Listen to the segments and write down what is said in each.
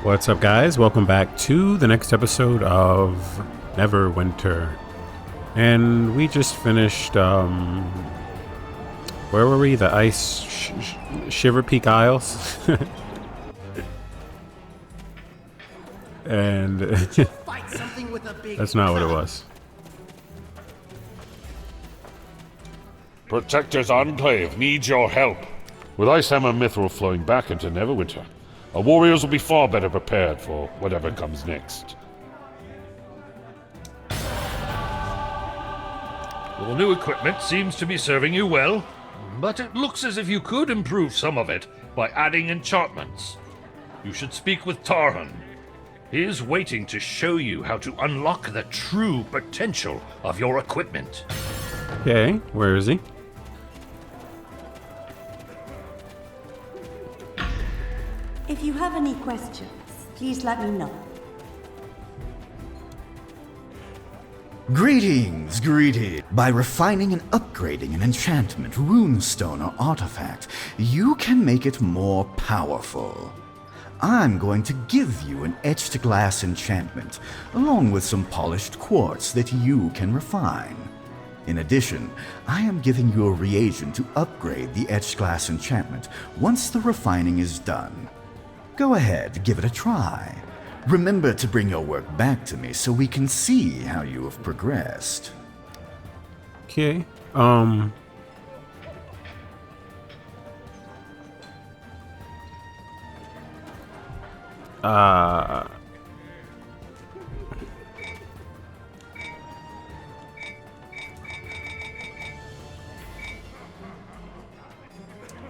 What's up, guys? Welcome back to the next episode of Neverwinter. And we just finished, where were we? The Shiver Peak Isles? And that's not what it was. Protector's Enclave needs your help. With Icehammer Mithril flowing back into Neverwinter, our warriors will be far better prepared for whatever comes next. Your new equipment seems to be serving you well, but it looks as if you could improve some of it by adding enchantments. You should speak with Tarhan. He is waiting to show you how to unlock the true potential of your equipment. Okay, where is he? If you have any questions, please let me know. Greetings. By refining and upgrading an enchantment, runestone, or artifact, you can make it more powerful. I'm going to give you an etched glass enchantment, along with some polished quartz that you can refine. In addition, I am giving you a reagent to upgrade the etched glass enchantment once the refining is done. Go ahead, give it a try. Remember to bring your work back to me so we can see how you have progressed. Okay,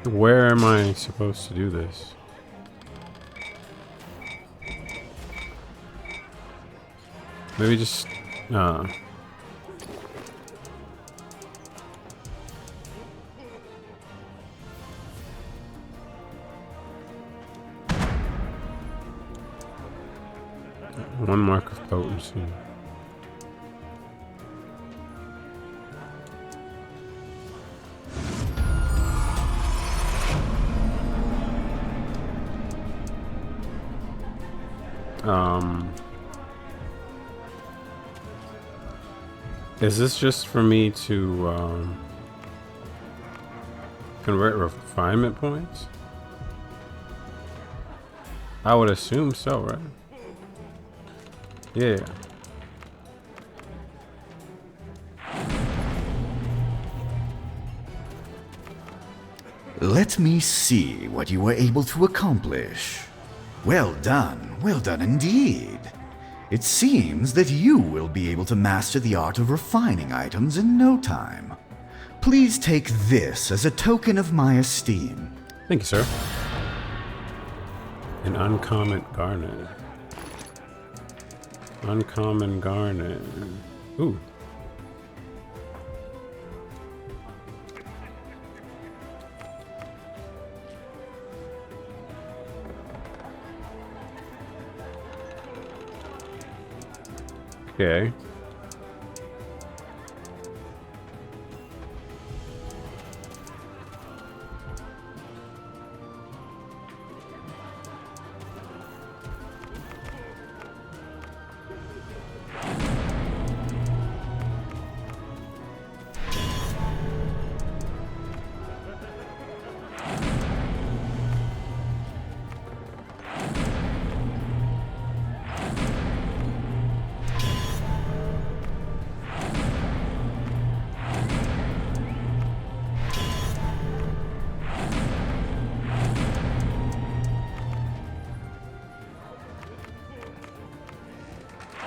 where am I supposed to do this? Maybe just, one mark of potency. Is this just for me to convert refinement points? I would assume so, right? Yeah. Let me see what you were able to accomplish. Well done indeed. It seems that you will be able to master the art of refining items in no time. Please take this as a token of my esteem. Thank you, sir. An uncommon garnet. Uncommon garnet. Ooh. Okay.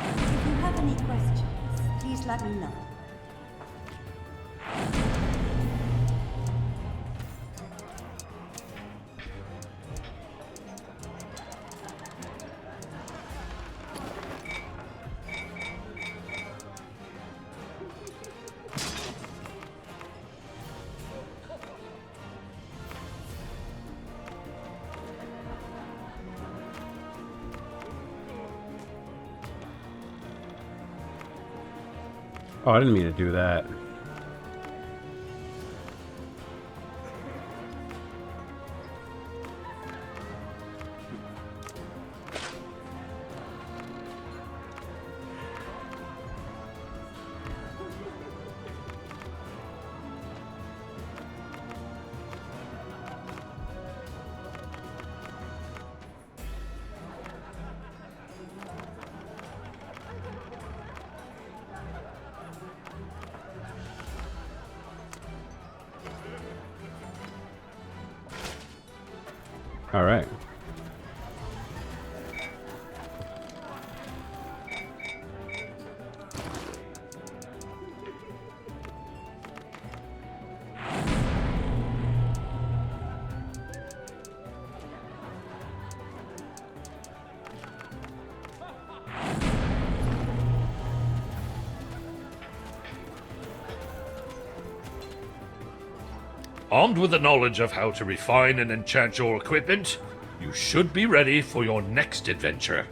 If you have any questions, please let me know. Oh, I didn't mean to do that. All right. Armed with the knowledge of how to refine and enchant your equipment, you should be ready for your next adventure.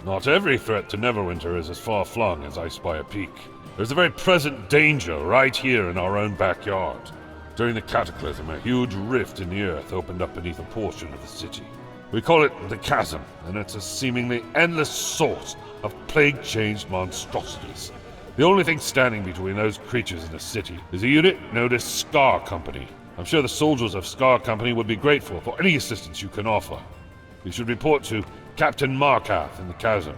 Not every threat to Neverwinter is as far-flung as Icespire Peak. There's a very present danger right here in our own backyard. During the Cataclysm, a huge rift in the earth opened up beneath a portion of the city. We call it the Chasm, and it's a seemingly endless source of plague-changed monstrosities. The only thing standing between those creatures and the city is a unit known as Scar Company. I'm sure the soldiers of Scar Company would be grateful for any assistance you can offer. You should report to Captain Markath in the Chasm.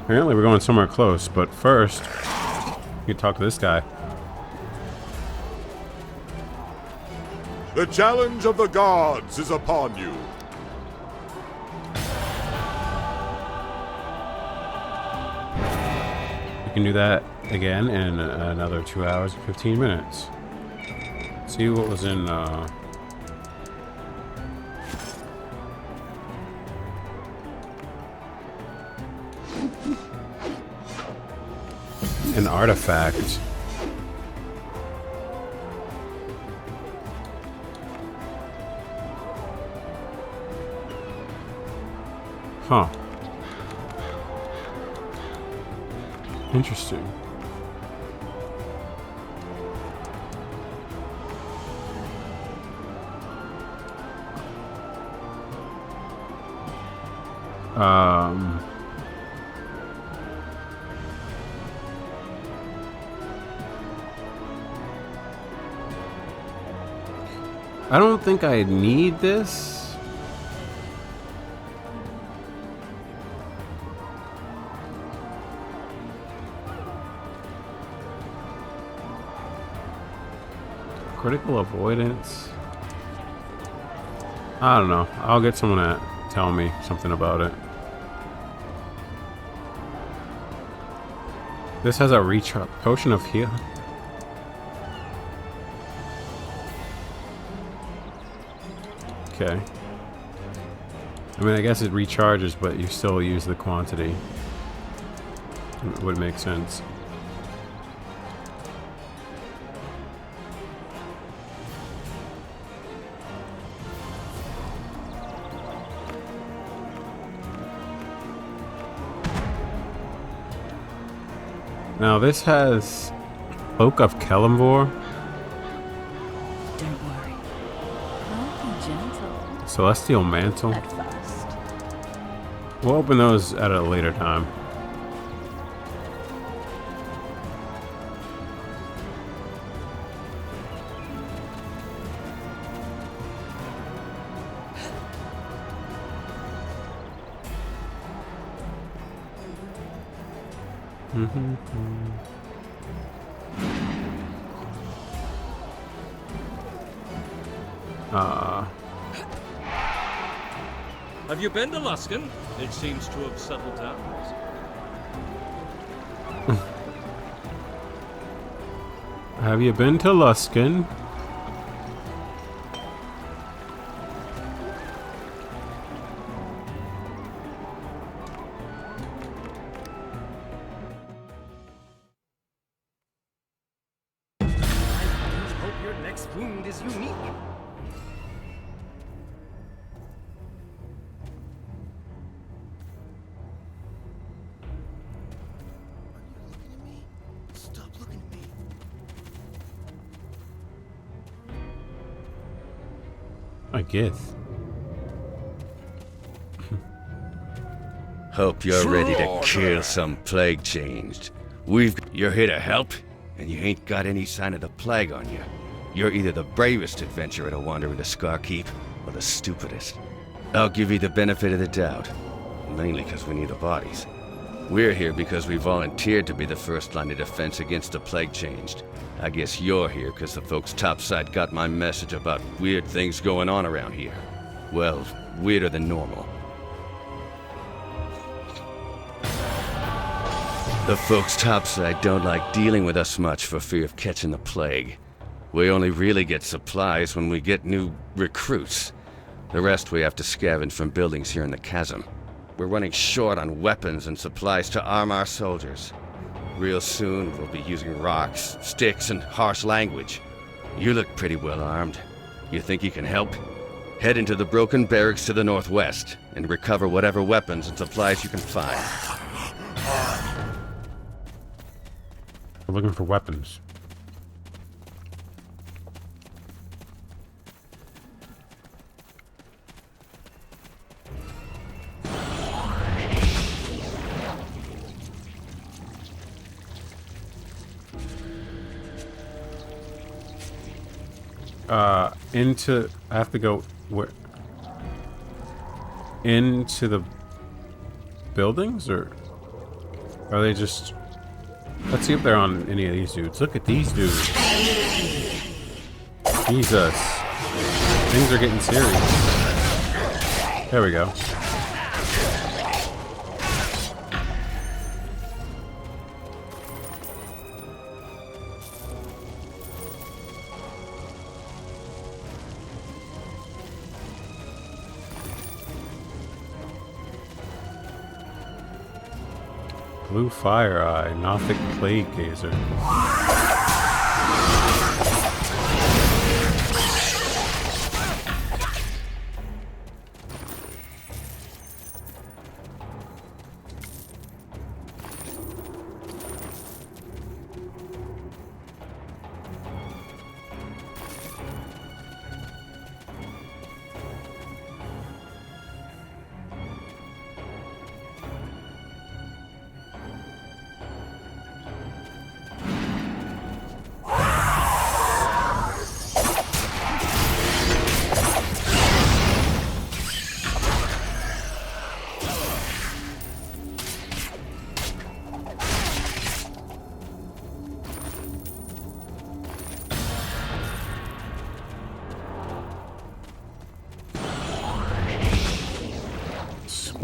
Apparently we're going somewhere close, but first, you can talk to this guy. The challenge of the gods is upon you. You can do that again in another 2 hours and 15 minutes. See what was in, an artifact. Huh. Interesting. I don't think I need this. Critical avoidance. I don't know. I'll get someone to tell me something about it. This has a recharge potion of heal. Okay. I mean, I guess it recharges, but you still use the quantity. It would make sense. Now this has Cloak of Kelemvor, Don't worry. I'll be gentle Celestial Mantle. at first. We'll open those at a later time. Have you been to Luskan? It seems to have settled down. Have you been to Luskan? I hope your next wound is unique. I guess. Hope you're ready to kill some plague changed. You're here to help? and you ain't got any sign of the plague on you. You're either the bravest adventurer to wander into Scarkeep, or the stupidest. I'll give you the benefit of the doubt, mainly because we need the bodies. We're here because we volunteered to be the first line of defense against the plague changed. I guess you're here because the folks topside got my message about weird things going on around here. Well, weirder than normal. The folks topside don't like dealing with us much for fear of catching the plague. We only really get supplies when we get new recruits. The rest we have to scavenge from buildings here in the chasm. We're running short on weapons and supplies to arm our soldiers. Real soon, we'll be using rocks, sticks, and harsh language. You look pretty well armed. You think you can help? Head into the broken barracks to the northwest and recover whatever weapons and supplies you can find. We're looking for weapons. I have to go where? Into the buildings, or are they just... Let's see if they're on any of these dudes. Look at these dudes. Jesus. Things are getting serious. There we go. Blue Fire Eye, Nothic Plague Gazer.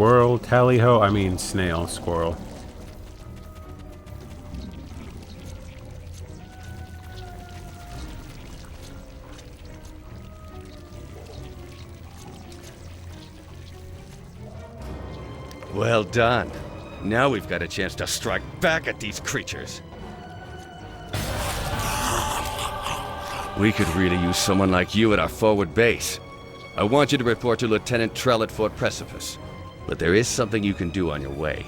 Squirrel, tally-ho, I mean snail, squirrel. Well done. Now we've got a chance to strike back at these creatures. We could really use someone like you at our forward base. I want you to report to Lieutenant Trell at Fort Precipice. But there is something you can do on your way.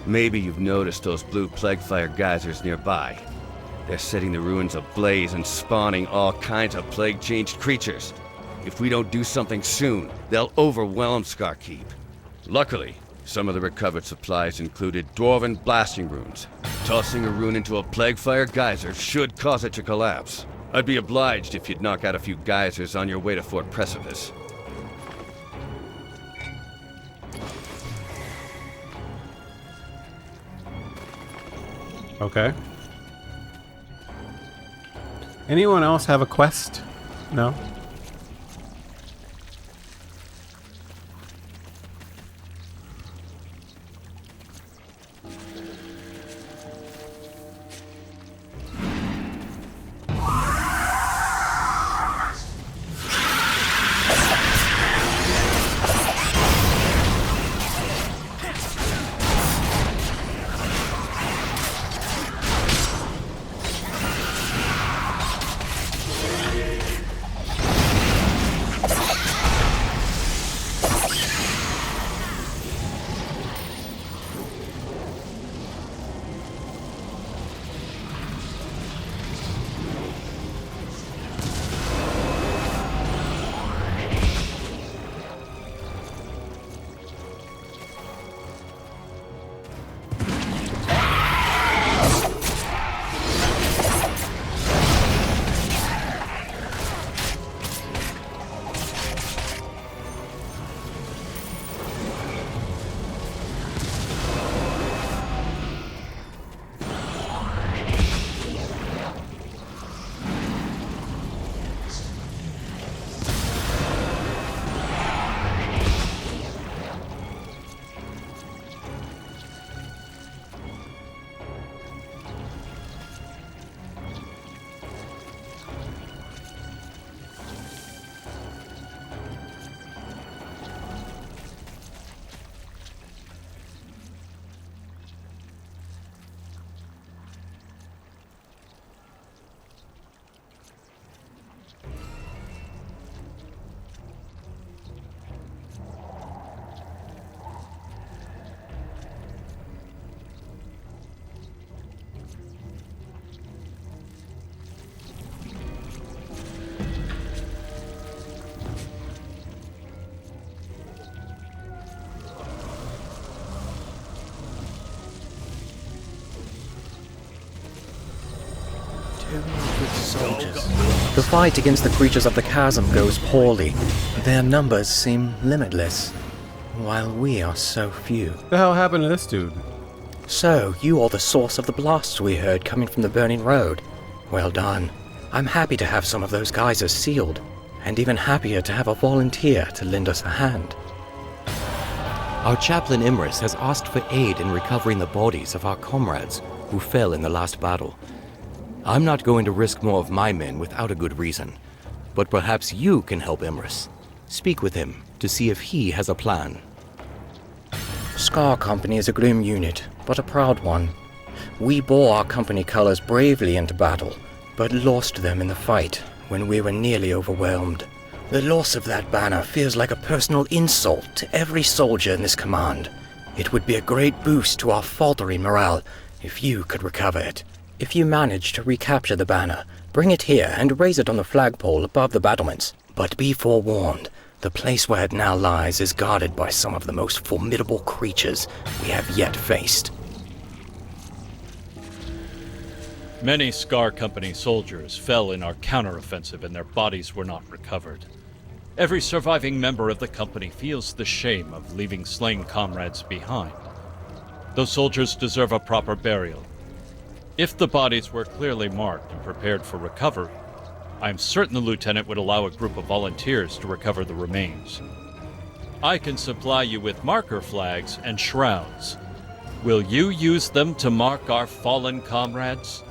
Maybe you've noticed those blue Plaguefire geysers nearby. They're setting the ruins ablaze and spawning all kinds of plague-changed creatures. If we don't do something soon, they'll overwhelm Scarkeep. Luckily, some of the recovered supplies included dwarven blasting runes. Tossing a rune into a Plaguefire geyser should cause it to collapse. I'd be obliged if you'd knock out a few geysers on your way to Fort Precipice. Okay. Anyone else have a quest? No? 200 soldiers. The fight against the creatures of the chasm goes poorly. Their numbers seem limitless, while we are so few. What the hell happened to this dude? So, you are the source of the blasts we heard coming from the burning road. Well done. I'm happy to have some of those geysers sealed, and even happier to have a volunteer to lend us a hand. Our chaplain Imris has asked for aid in recovering the bodies of our comrades who fell in the last battle. I'm not going to risk more of my men without a good reason, but perhaps you can help Imris. Speak with him to see if he has a plan. Scar Company is a grim unit, but a proud one. We bore our company colors bravely into battle, but lost them in the fight when we were nearly overwhelmed. The loss of that banner feels like a personal insult to every soldier in this command. It would be a great boost to our faltering morale if you could recover it. If you manage to recapture the banner, bring it here and raise it on the flagpole above the battlements. But be forewarned, the place where it now lies is guarded by some of the most formidable creatures we have yet faced. Many Scar Company soldiers fell in our counteroffensive and their bodies were not recovered. Every surviving member of the company feels the shame of leaving slain comrades behind. Those soldiers deserve a proper burial. If the bodies were clearly marked and prepared for recovery, I'm certain the lieutenant would allow a group of volunteers to recover the remains. I can supply you with marker flags and shrouds. Will you use them to mark our fallen comrades?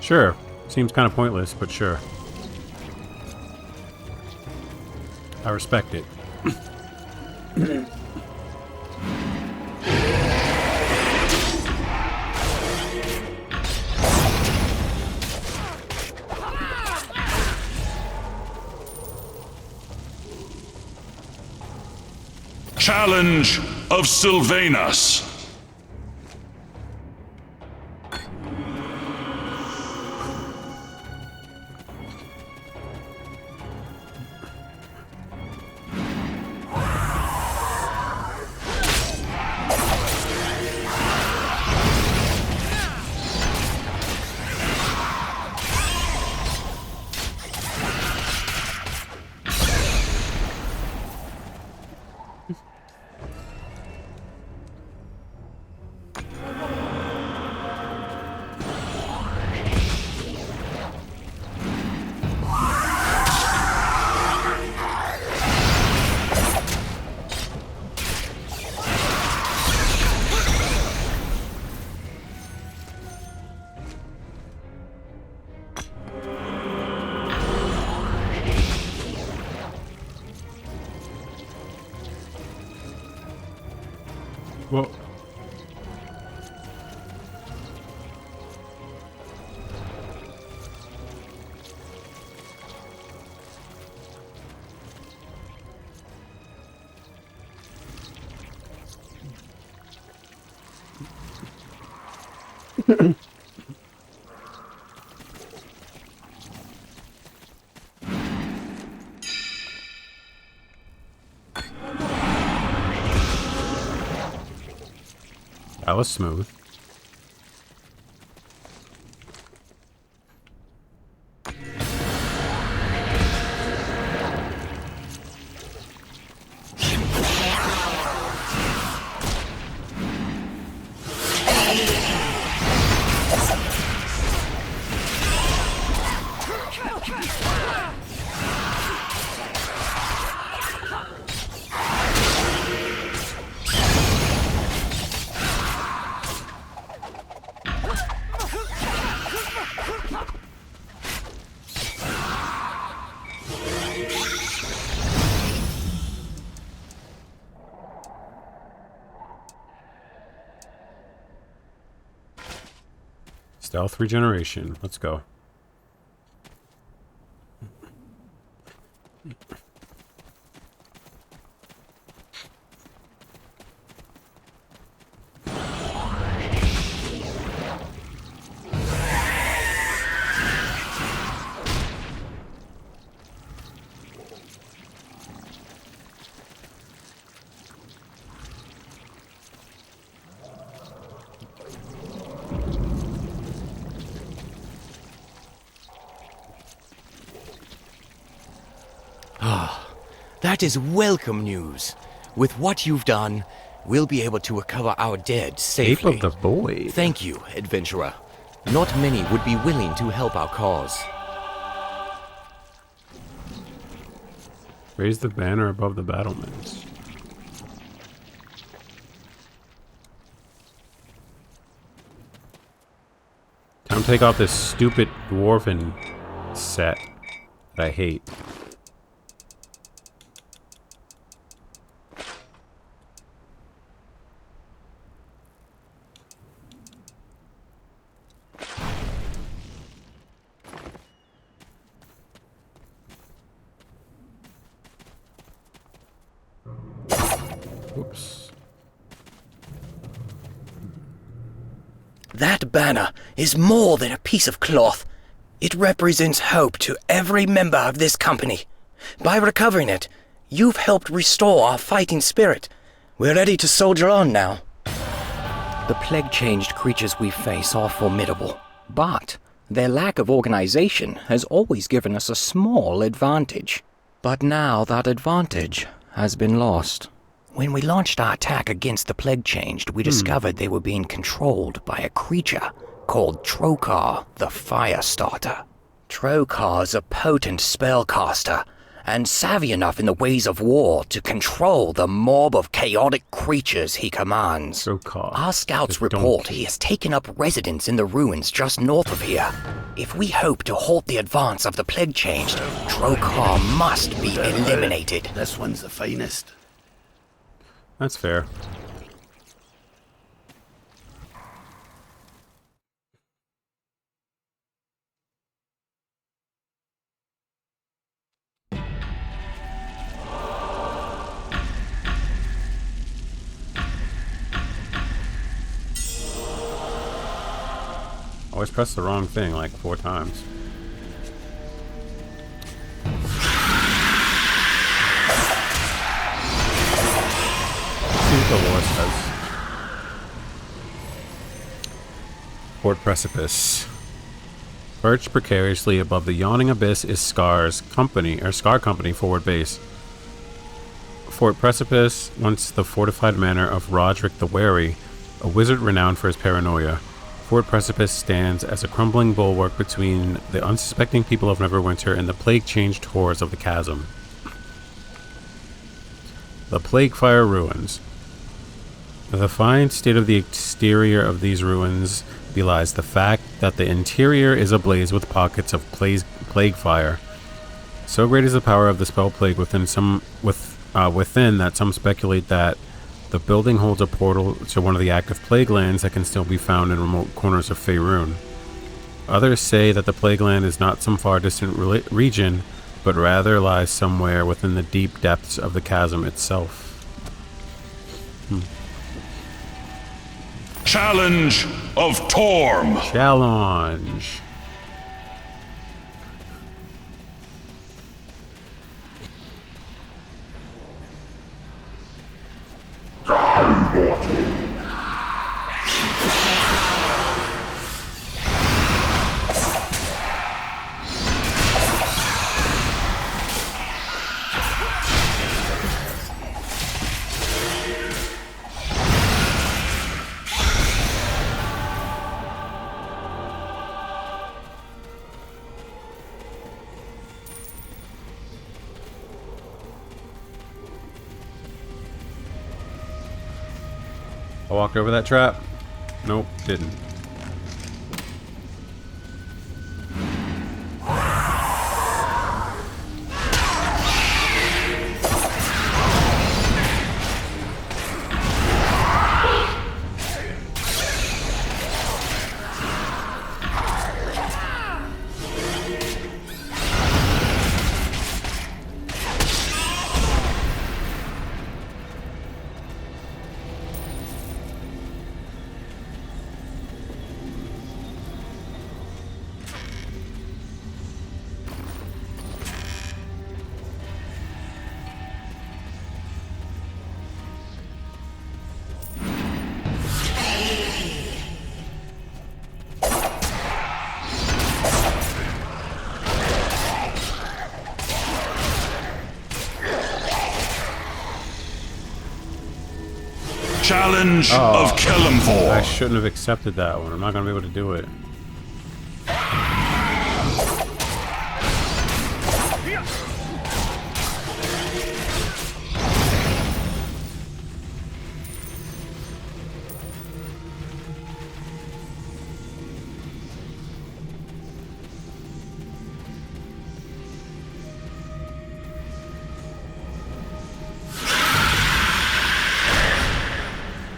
Sure. Seems kind of pointless, but sure. I respect it. Challenge of Sylvanus. Well, that was smooth. Stealth regeneration. Let's go. That is welcome news. With what you've done, we'll be able to recover our dead safely. Ape of the Void. Thank you, adventurer. Not many would be willing to help our cause. Raise the banner above the battlements. Time to take off this stupid dwarven set that I hate. Oops. That banner is more than a piece of cloth. It represents hope to every member of this company. By recovering it, you've helped restore our fighting spirit. We're ready to soldier on now. The plague-changed creatures we face are formidable, but their lack of organization has always given us a small advantage. But now that advantage has been lost. When we launched our attack against the plague-changed, we discovered they were being controlled by a creature called Trokar the Firestarter. Trokar's a potent spellcaster, and savvy enough in the ways of war to control the mob of chaotic creatures he commands. Our scouts report he has taken up residence in the ruins just north of here. If we hope to halt the advance of the plague-changed, Trokar must be eliminated. This one's the finest. That's fair. Always press the wrong thing like 4 times. See what the lore says. Fort Precipice. Perched precariously above the yawning abyss is Scar Company forward base. Fort Precipice, once the fortified manor of Roderick the Wary, a wizard renowned for his paranoia. Fort Precipice stands as a crumbling bulwark between the unsuspecting people of Neverwinter and the plague-changed horrors of the chasm. The Plaguefire Ruins. The fine state of the exterior of these ruins belies the fact that the interior is ablaze with pockets of plague fire. So great is the power of the spell plague within that some speculate that the building holds a portal to one of the active plague lands that can still be found in remote corners of Faerun. Others say that the plague land is not some far distant region, but rather lies somewhere within the deep depths of the chasm itself. Challenge of Torm. Challenge. I walked over that trap. Nope, didn't. Challenge Oh, of Kelemvor. I shouldn't have accepted that one. I'm not going to be able to do it.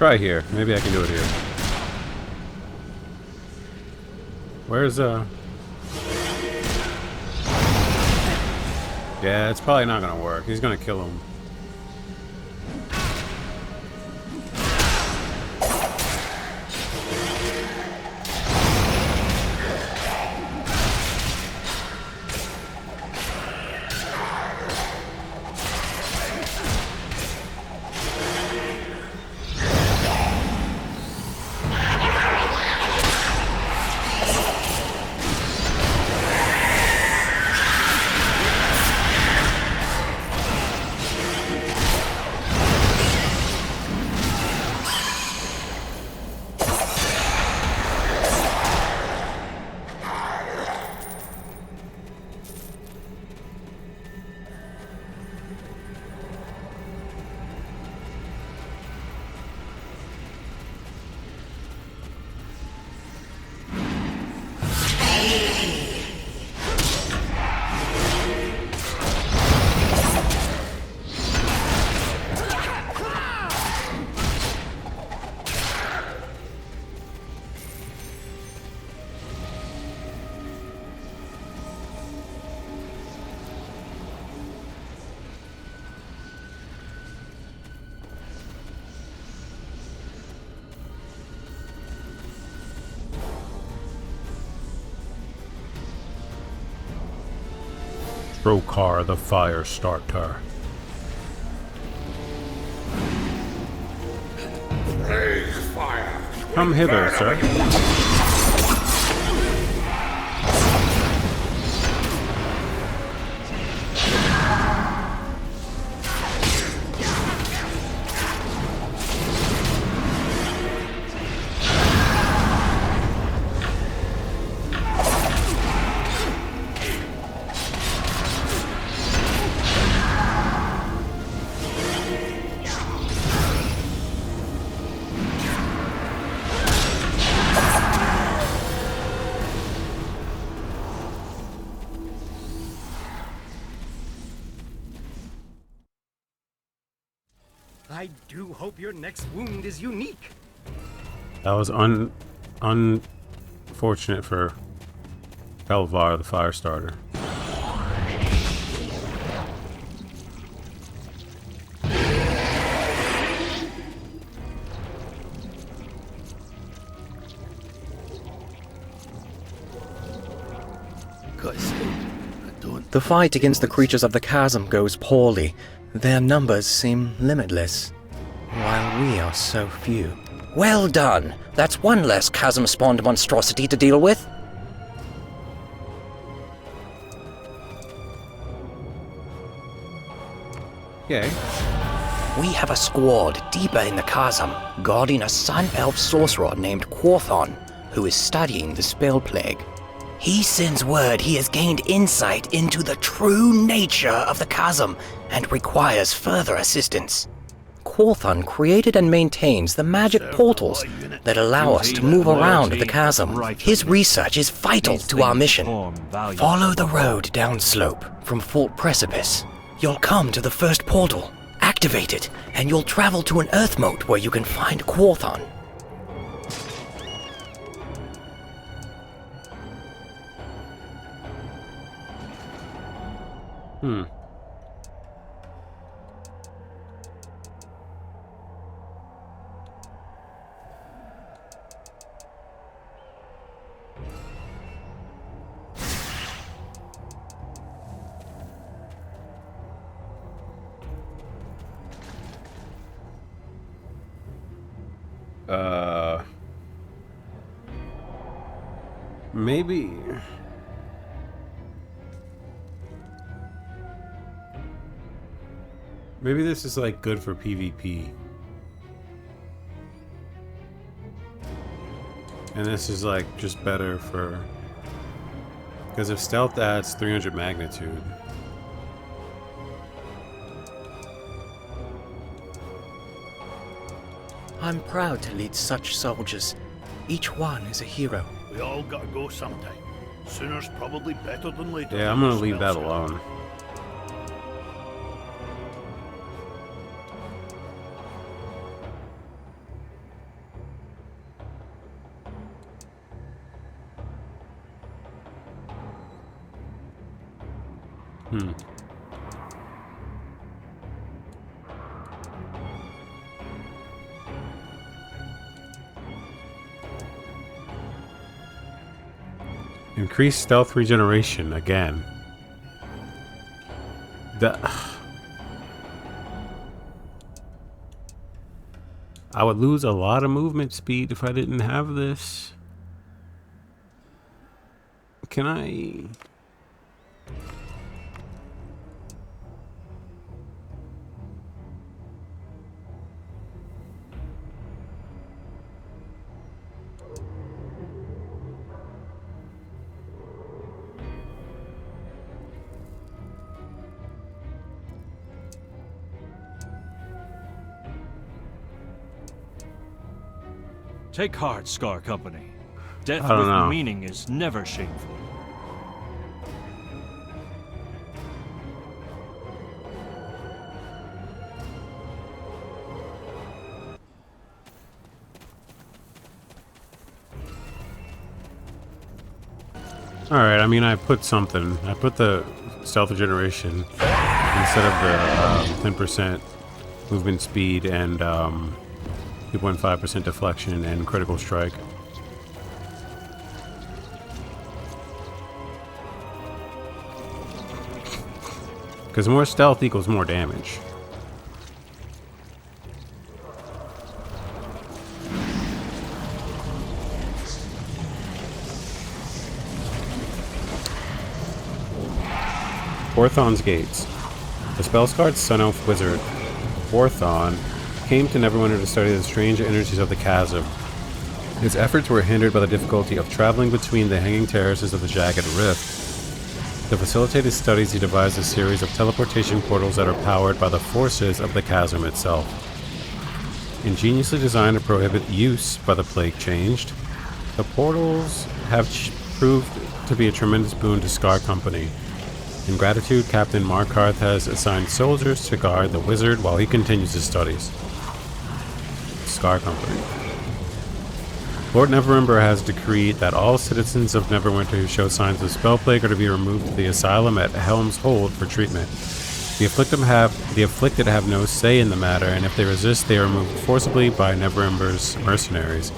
Try here. Maybe I can do it here. Where's Yeah, it's probably not gonna work. He's gonna kill him. Brokar the Fire Starter. Come hither, sir. I do hope your next wound is unique. That was unfortunate for Belvar the Fire Starter. The fight against the creatures of the chasm goes poorly. Their numbers seem limitless, while we are so few. Well done! That's one less chasm-spawned monstrosity to deal with. Yay. We have a squad deeper in the chasm, guarding a Sun Elf sorcerer named Quorthon, who is studying the spell plague. He sends word he has gained insight into the true nature of the chasm and requires further assistance. Quorthon created and maintains the magic portals that allow us to move around the chasm. His research is vital to our mission. Follow the road downslope from Fort Precipice. You'll come to the first portal. Activate it, and you'll travel to an earth moat where you can find Quorthon. Maybe. Maybe this is like good for PvP. And this is like just better for... Because if stealth adds 300 magnitude... I'm proud to lead such soldiers. Each one is a hero. We all gotta go sometime. Sooner's probably better than later. Yeah, I'm gonna leave that alone. Increase stealth regeneration again. I would lose a lot of movement speed if I didn't have this. Can I... Take heart, Scar Company. Death I don't with know. meaning is never shameful. Alright, I mean, I put something. I put the stealth regeneration instead of the 10% movement speed and 2.5% deflection and critical strike. Because more stealth equals more damage. Orthon's Gates. The spell-scarred Sun Elf wizard, Orthon, came to Neverwinter to study the strange energies of the chasm. His efforts were hindered by the difficulty of traveling between the hanging terraces of the jagged rift. To facilitate his studies, he devised a series of teleportation portals that are powered by the forces of the chasm itself. Ingeniously designed to prohibit use by the Plague Changed, the portals have proved to be a tremendous boon to Scar Company. In gratitude, Captain Markarth has assigned soldiers to guard the wizard while he continues his studies. Scar Company. Lord Neverwinter has decreed that all citizens of Neverwinter who show signs of spell plague are to be removed to the asylum at Helm's Hold for treatment. The afflicted have no say in the matter, and if they resist, they are removed forcibly by Neverwinter's mercenaries.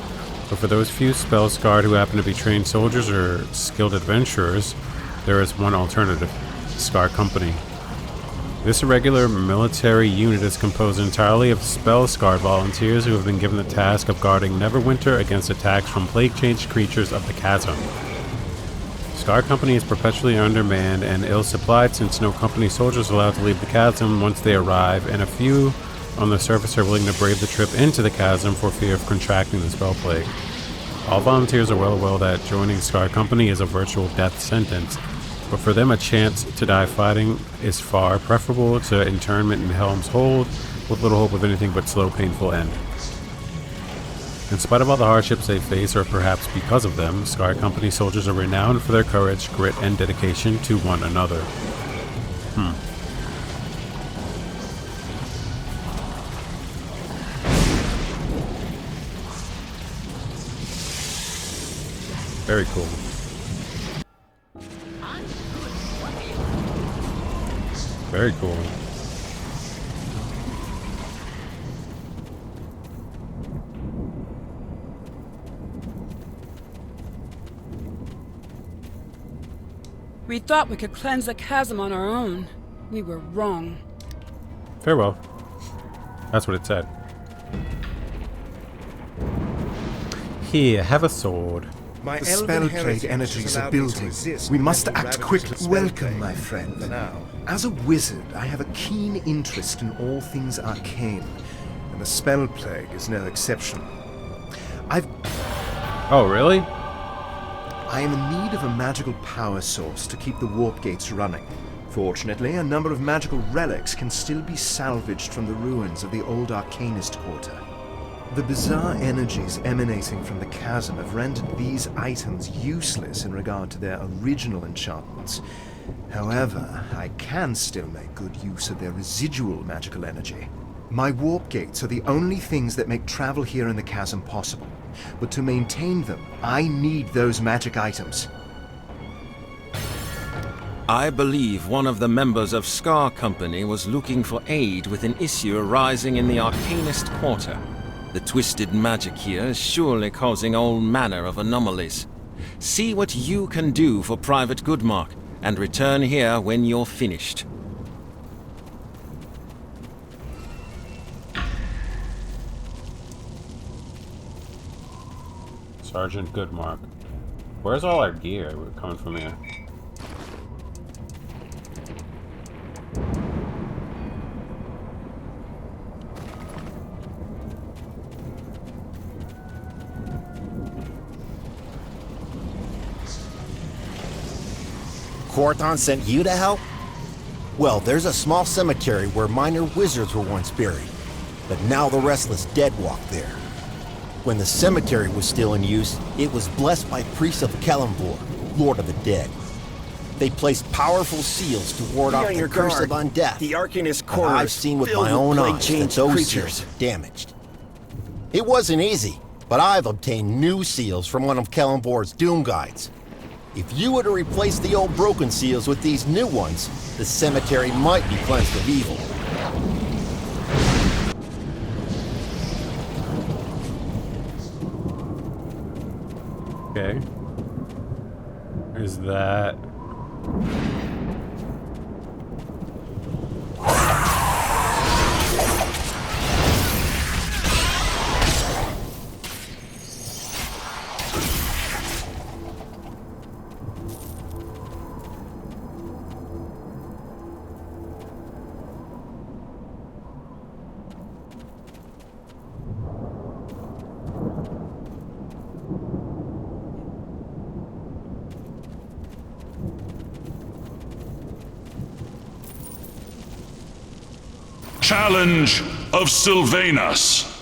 But for those few spell-scarred who happen to be trained soldiers or skilled adventurers, there is one alternative: Scar Company. This irregular military unit is composed entirely of spell-scarred volunteers who have been given the task of guarding Neverwinter against attacks from plague-changed creatures of the chasm. Scar Company is perpetually undermanned and ill-supplied since no company soldiers are allowed to leave the chasm once they arrive, and a few on the surface are willing to brave the trip into the chasm for fear of contracting the spell plague. All volunteers are well aware that joining Scar Company is a virtual death sentence, but for them a chance to die fighting is far preferable to internment in Helm's Hold with little hope of anything but slow, painful end. In spite of all the hardships they face, or perhaps because of them, Scar Company soldiers are renowned for their courage, grit, and dedication to one another. Very cool. Very cool. We thought we could cleanse the chasm on our own. We were wrong. Farewell. That's what it said. Here, have a sword. The spell plague energies are building. We must act quickly. Welcome, my friend. As a wizard, I have a keen interest in all things arcane, and the spell plague is no exception. Oh, really? I am in need of a magical power source to keep the warp gates running. Fortunately, a number of magical relics can still be salvaged from the ruins of the old Arcanist Quarter. The bizarre energies emanating from the chasm have rendered these items useless in regard to their original enchantments. However, I can still make good use of their residual magical energy. My warp gates are the only things that make travel here in the chasm possible, but to maintain them, I need those magic items. I believe one of the members of Scar Company was looking for aid with an issue arising in the Arcanist Quarter. The twisted magic here is surely causing all manner of anomalies. See what you can do for Private Goodmark, and return here when you're finished. Sergeant Goodmark. Where's all our gear? We're coming from here. Quarthon sent you to help? Well, there's a small cemetery where minor wizards were once buried, but now the restless dead walk there. When the cemetery was still in use, it was blessed by priests of Kellenvor, Lord of the Dead. They placed powerful seals to ward off the curse of undeath. The Arcanist But Quarter I've seen with my own eyes that those seals are damaged. It wasn't easy, but I've obtained new seals from one of Kellenvor's Doom Guides. If you were to replace the old broken seals with these new ones, the cemetery might be cleansed of evil. Okay. Is that... Challenge of Sylvanas.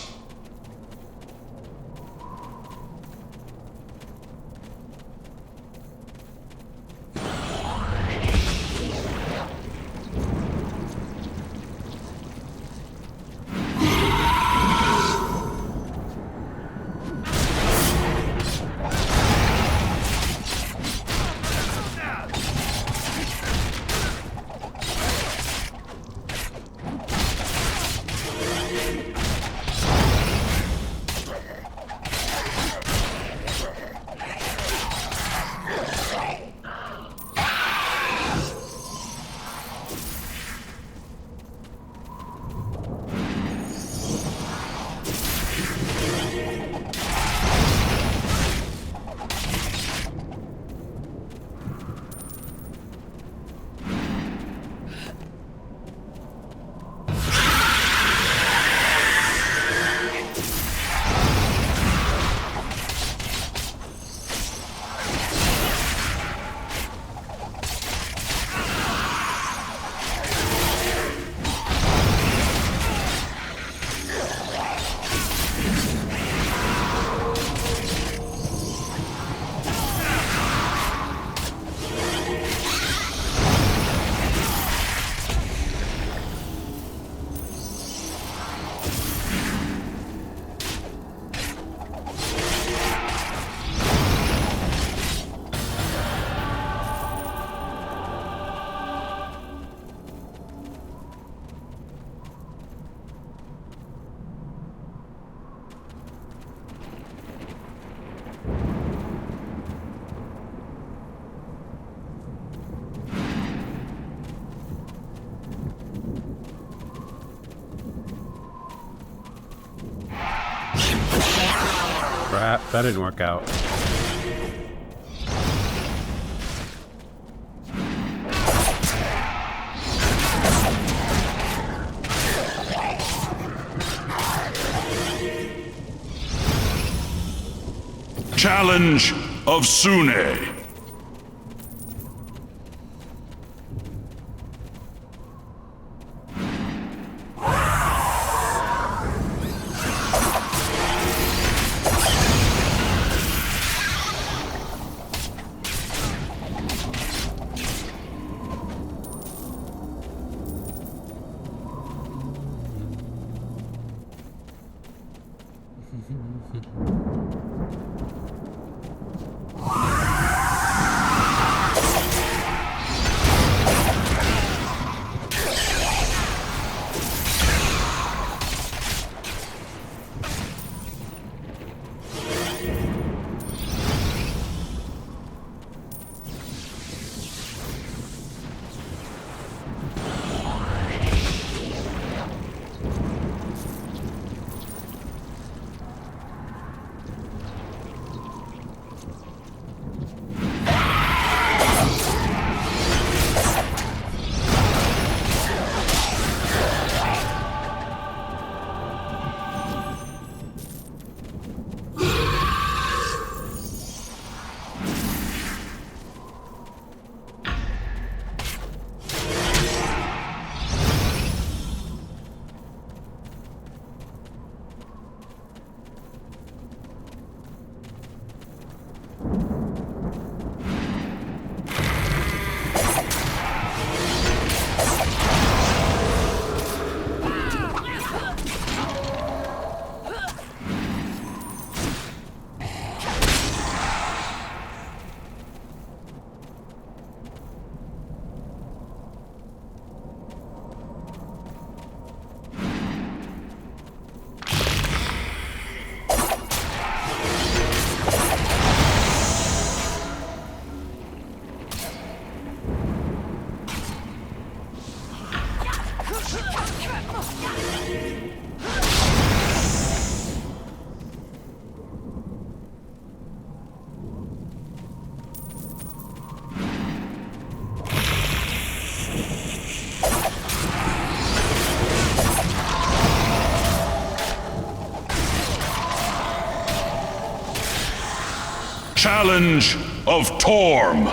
Crap, that didn't work out. Challenge of Sune. Challenge of Torm.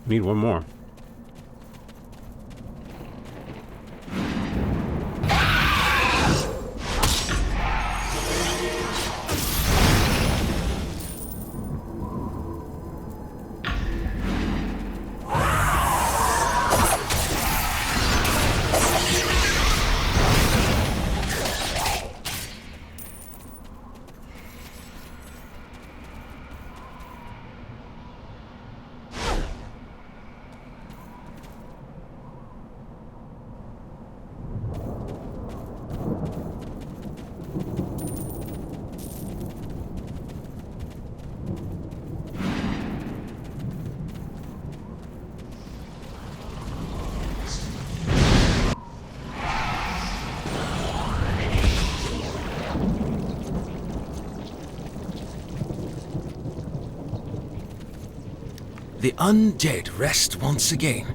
Need one more. the undead rest once again.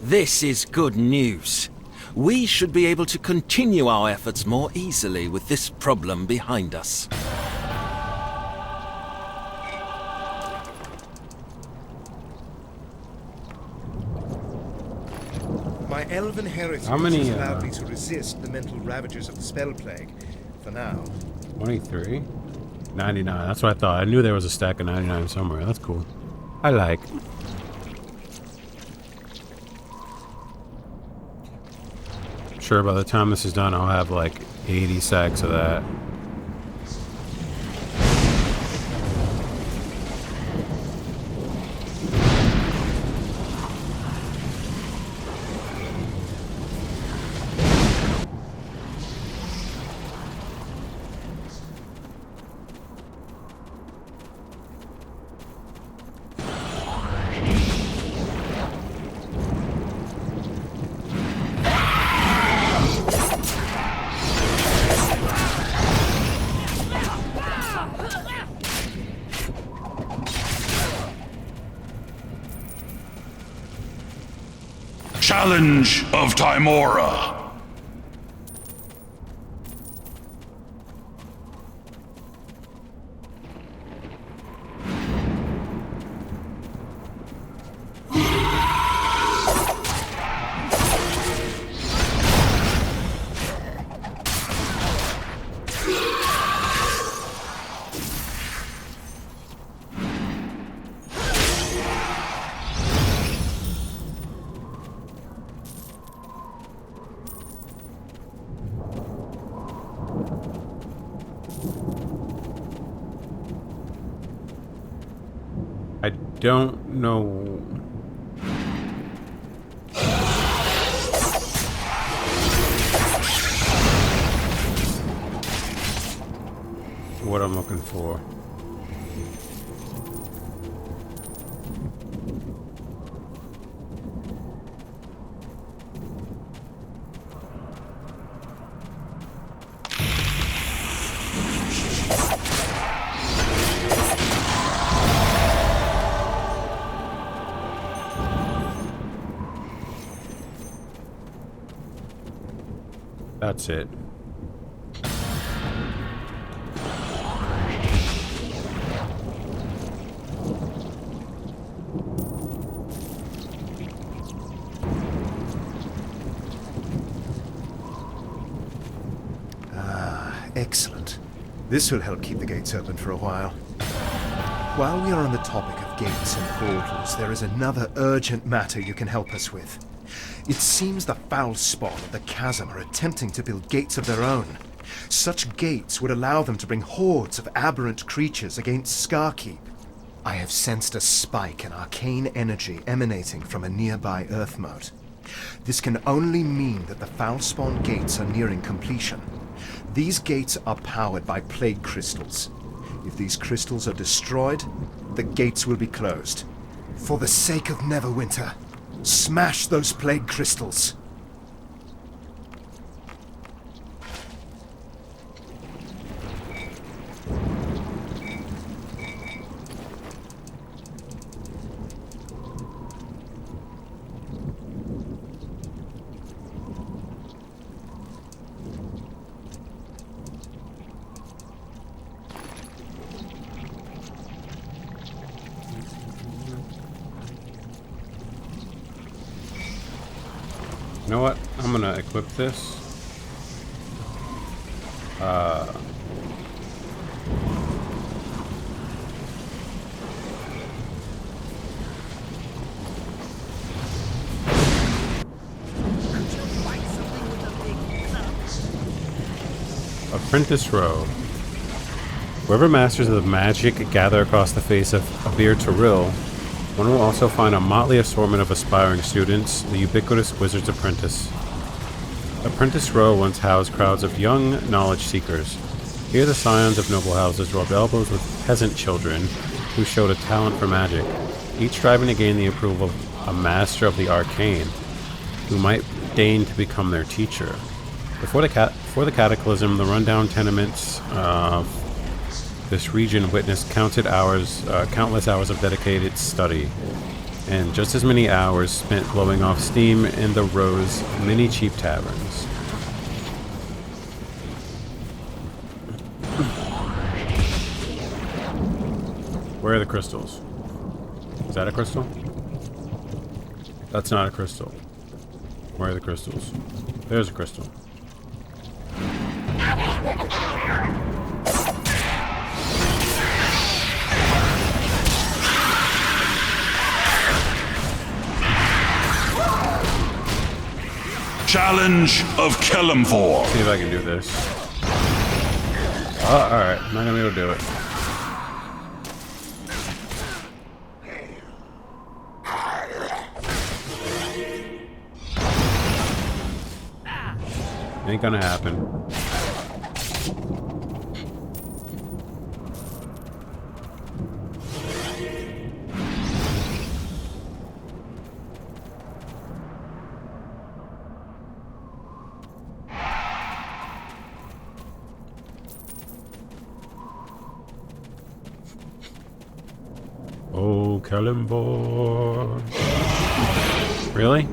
This is good news. We should be able to continue our efforts more easily with this problem behind us. My elven heritage How many, has allowed me to resist the mental ravages of the spell plague, for now. 23? 99. That's what I thought. I knew there was a stack of 99 somewhere. That's cool. I like. Sure, by the time this is done, I'll have like 80 sacks of that. Challenge of Timora. I don't know what I'm looking for. That's it. Excellent. This will help keep the gates open for a while. While we are on the topic of gates and portals, there is another urgent matter you can help us with. It seems the foul spawn of the chasm are attempting to build gates of their own. Such gates would allow them to bring hordes of aberrant creatures against Scarkeep. I have sensed a spike in arcane energy emanating from a nearby Earth mote. This can only mean that the foul spawn gates are nearing completion. These gates are powered by plague crystals. If these crystals are destroyed, the gates will be closed. For the sake of Neverwinter, smash those plague crystals. You know what? I'm gonna equip this. Apprentice Row. Wherever masters of magic gather across the face of Abir Toril, one will also find a motley assortment of aspiring students, the ubiquitous Wizard's Apprentice. Apprentice Row once housed crowds of young knowledge seekers. Here the scions of noble houses rubbed elbows with peasant children who showed a talent for magic, each striving to gain the approval of a master of the arcane, who might deign to become their teacher. Before the cataclysm, the rundown tenements of this region witnessed countless hours of dedicated study. and just as many hours spent blowing off steam in the Rose many cheap taverns. Where are the crystals? Is that a crystal? That's not a crystal. Where are the crystals? There's a crystal. Challenge of Kelemvor. See if I can do this. Oh, alright. I'm not gonna be able to do it. Ain't gonna happen. Oh, Kelemvor. Really?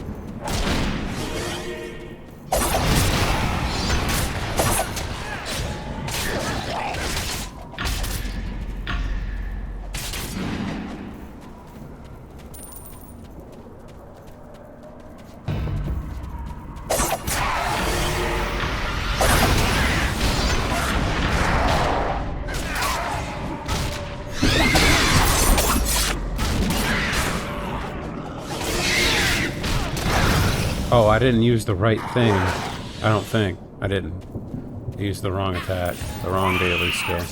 Oh, I didn't use the right thing. I don't think. I didn't. I used the wrong attack. The wrong daily skill.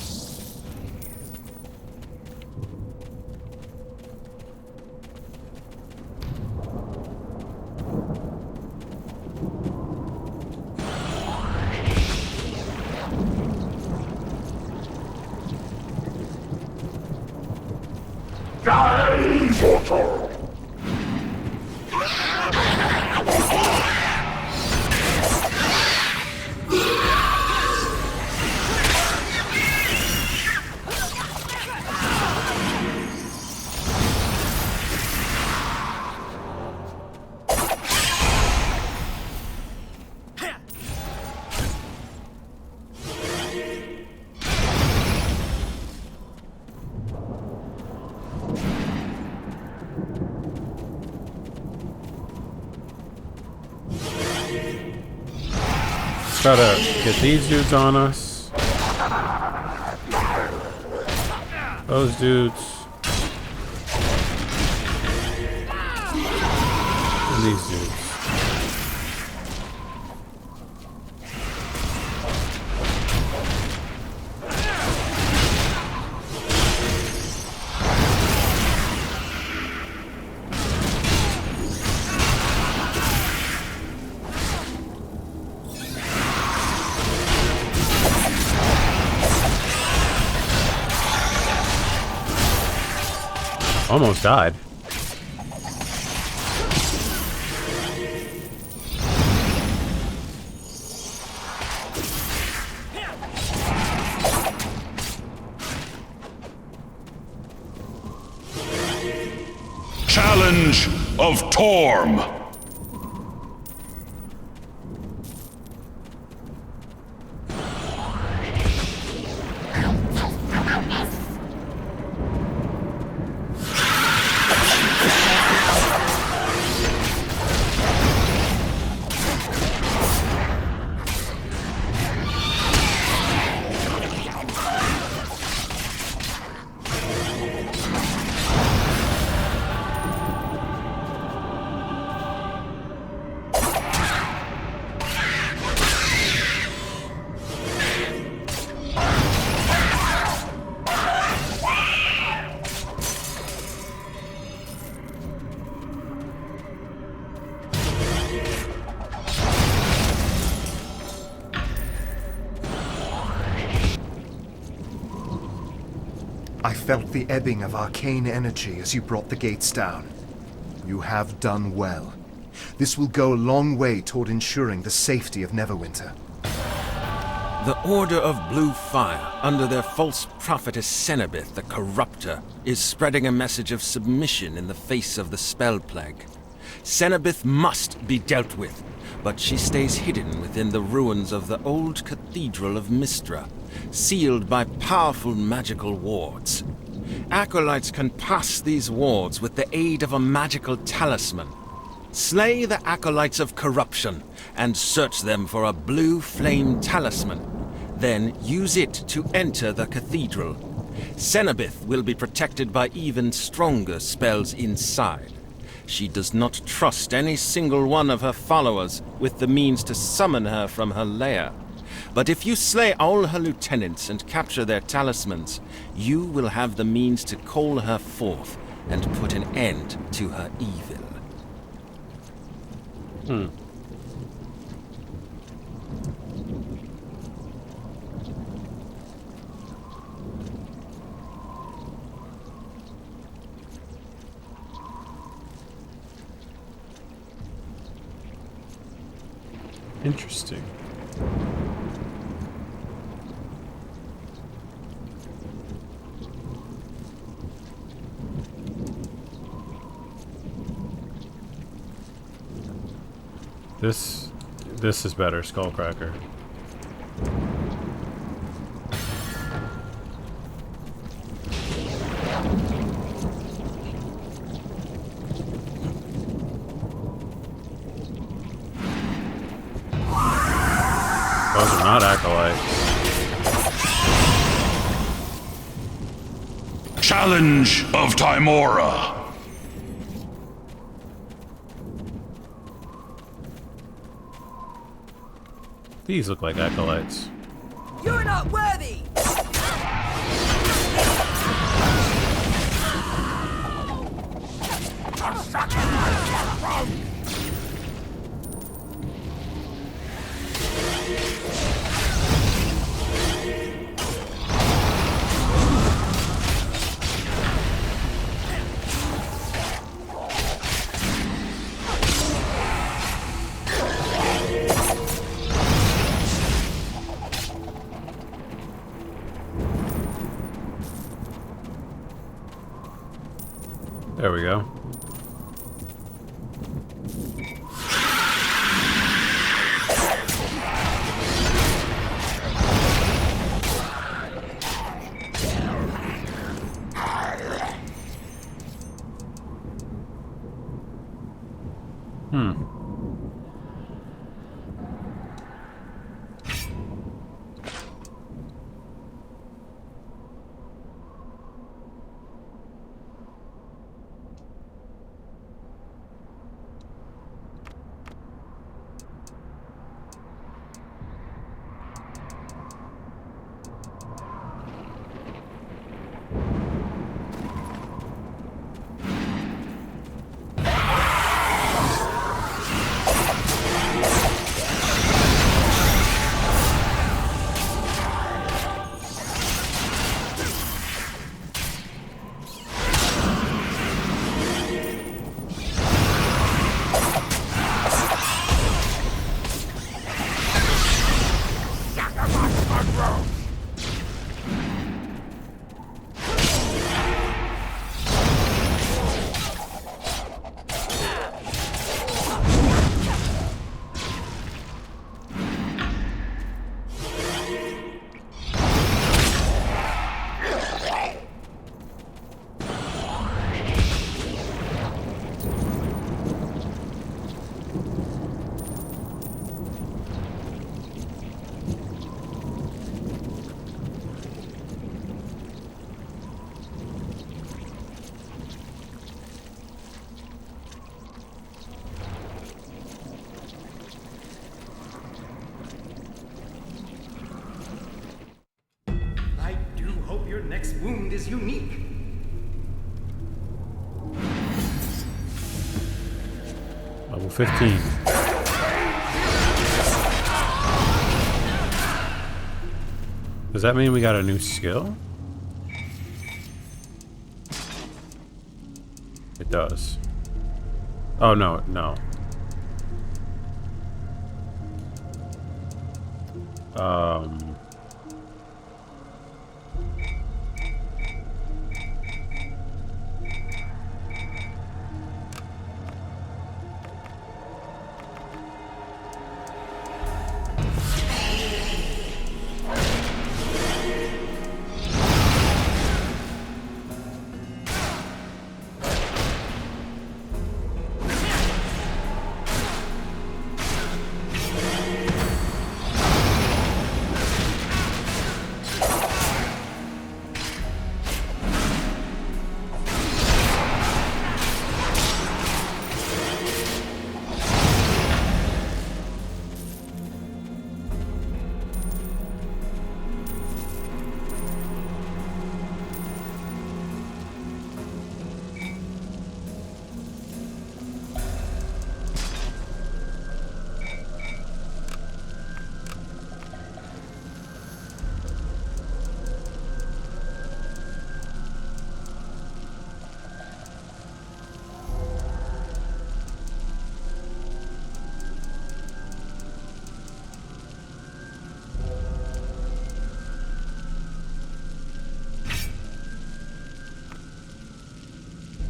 Try to get these dudes on us. Those dudes. And these dudes. Almost died. Challenge of Torm. I felt the ebbing of arcane energy as you brought the gates down. You have done well. This will go a long way toward ensuring the safety of Neverwinter. The Order of Blue Fire, under their false prophetess Cenobith the Corrupter, is spreading a message of submission in the face of the spell plague. Cenobith must be dealt with, but she stays hidden within the ruins of the old Cathedral of Mistra, sealed by powerful magical wards. Acolytes can pass these wards with the aid of a magical talisman. Slay the Acolytes of Corruption and search them for a blue flame talisman. Then use it to enter the cathedral. Cenobith will be protected by even stronger spells inside. She does not trust any single one of her followers with the means to summon her from her lair. But if you slay all her lieutenants and capture their talismans, you will have the means to call her forth and put an end to her evil. Interesting. This is better, Skullcracker. Those are not acolytes. Challenge of Timora. These look like acolytes. You're not worthy! There we go. Your next wound is unique. Level 15. Does that mean we got a new skill? It does. Oh, no, no.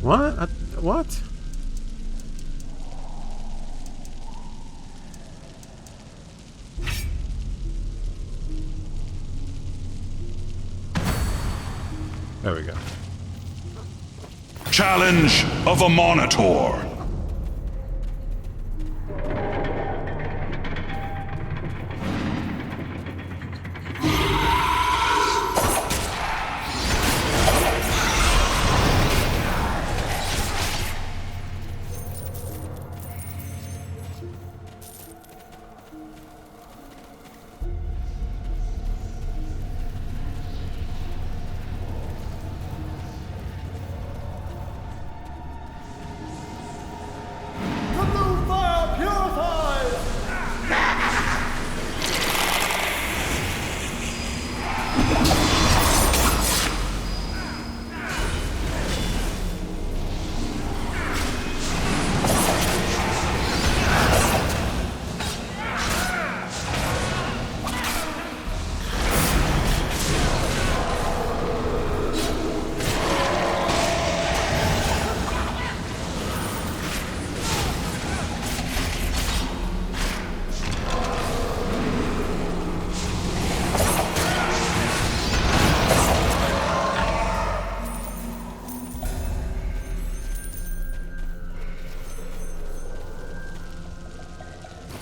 What? What? There we go. Challenge of a Monitor.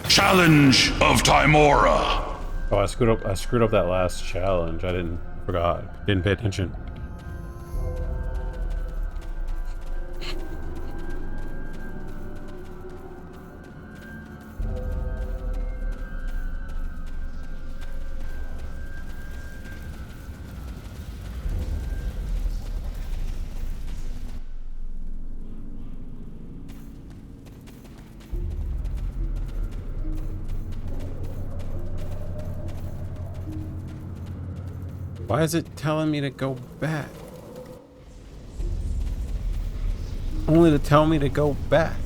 Challenge of Timora. Oh, I screwed up that last challenge. I forgot. Didn't pay attention. Why is it telling me to go back? Only to tell me to go back.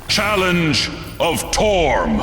Challenge of Torm.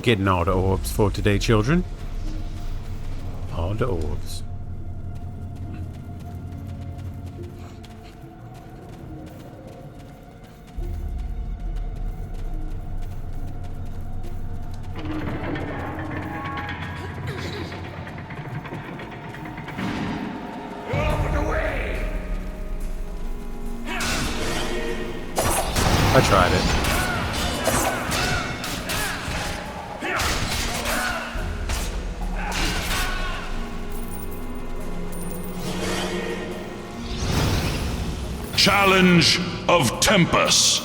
getting all the orbs for today, children. All the orbs. I tried it. Challenge of Tempest.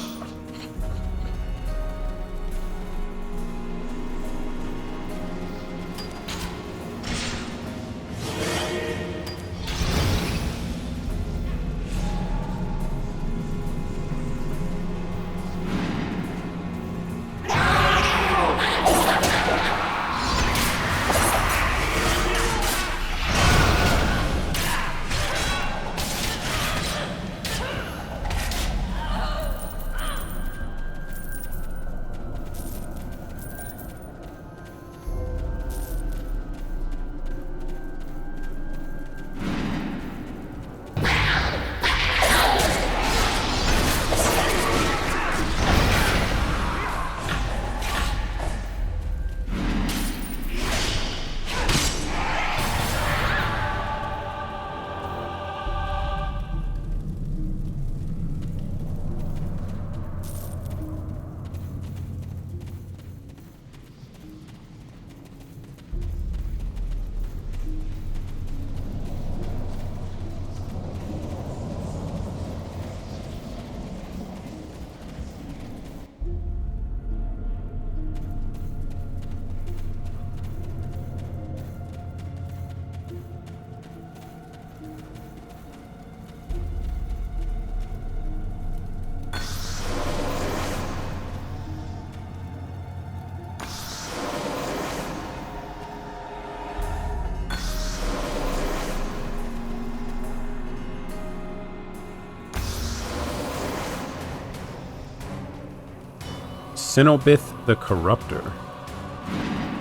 Sinobith the Corruptor.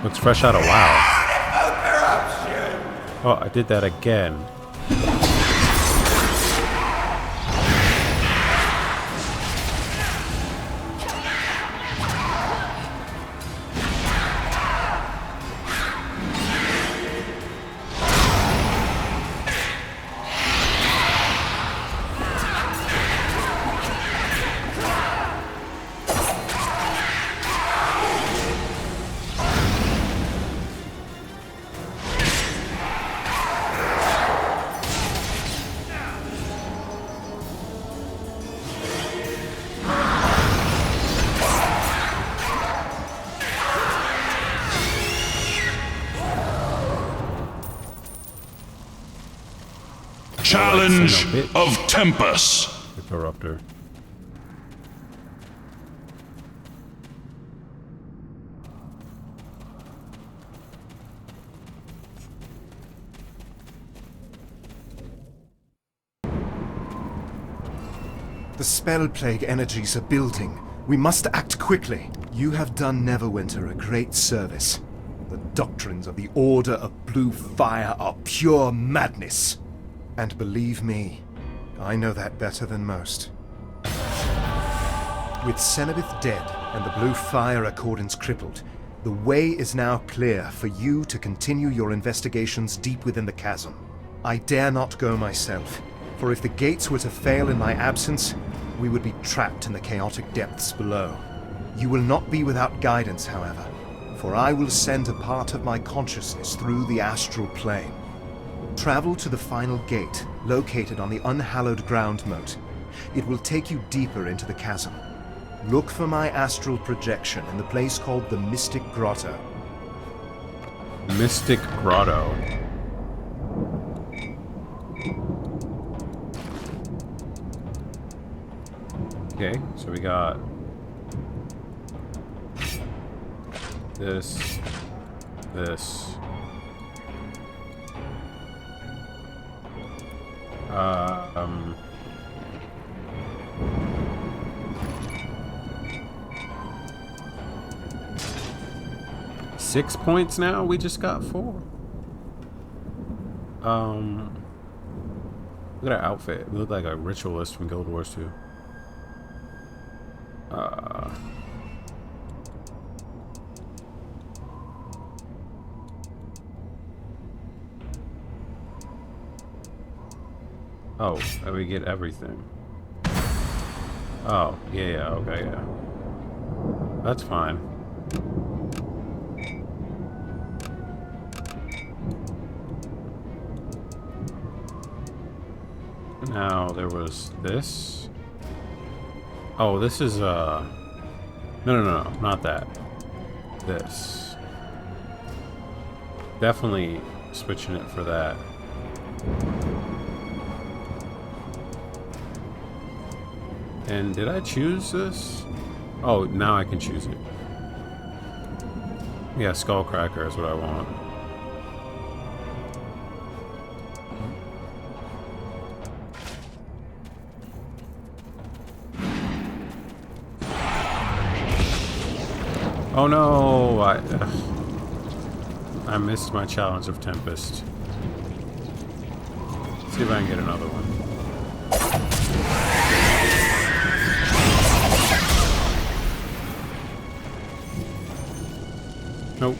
Looks fresh out of WoW. Oh, I did that again. Challenge of Tempest. The Corruptor. The spell plague energies are building. We must act quickly. You have done Neverwinter a great service. The doctrines of the Order of Blue Fire are pure madness. And believe me, I know that better than most. With Cenobith dead and the Blue Fire Accordance crippled, the way is now clear for you to continue your investigations deep within the chasm. I dare not go myself, for if the gates were to fail in my absence, we would be trapped in the chaotic depths below. You will not be without guidance, however, for I will send a part of my consciousness through the astral plane. Travel to the final gate, located on the unhallowed ground moat. It will take you deeper into the chasm. Look for my astral projection in the place called the Mystic Grotto. Mystic Grotto. Okay, so we got this. 6 points now? We just got 4. Look at our outfit. We look like a ritualist from Guild Wars 2. Oh, and we get everything. Oh, yeah, okay, yeah. That's fine. Now, there was this. Oh, this is, No, not that. This. Definitely switching it for that. And did I choose this? Oh, now I can choose it. Yeah, Skullcracker is what I want. Oh no! I missed my challenge of Tempest. Let's see if I can get another one. Nope.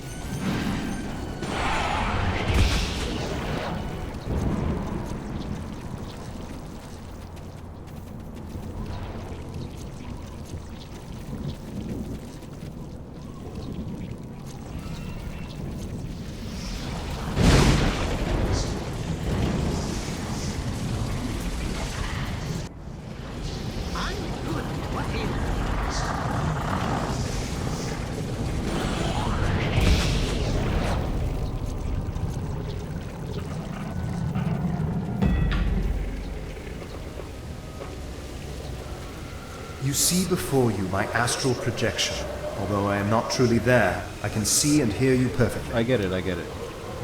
You see before you my astral projection. Although I am not truly there, I can see and hear you perfectly. I get it, I get it.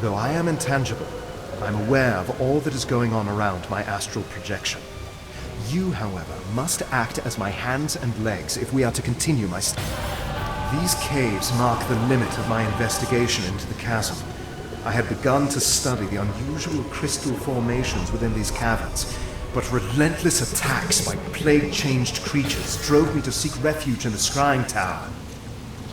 Though I am intangible, I'm aware of all that is going on around my astral projection. You, however, must act as my hands and legs if we are to continue my study. These caves mark the limit of my investigation into the chasm. I had begun to study the unusual crystal formations within these caverns, but relentless attacks by plague-changed creatures drove me to seek refuge in the Scrying Tower.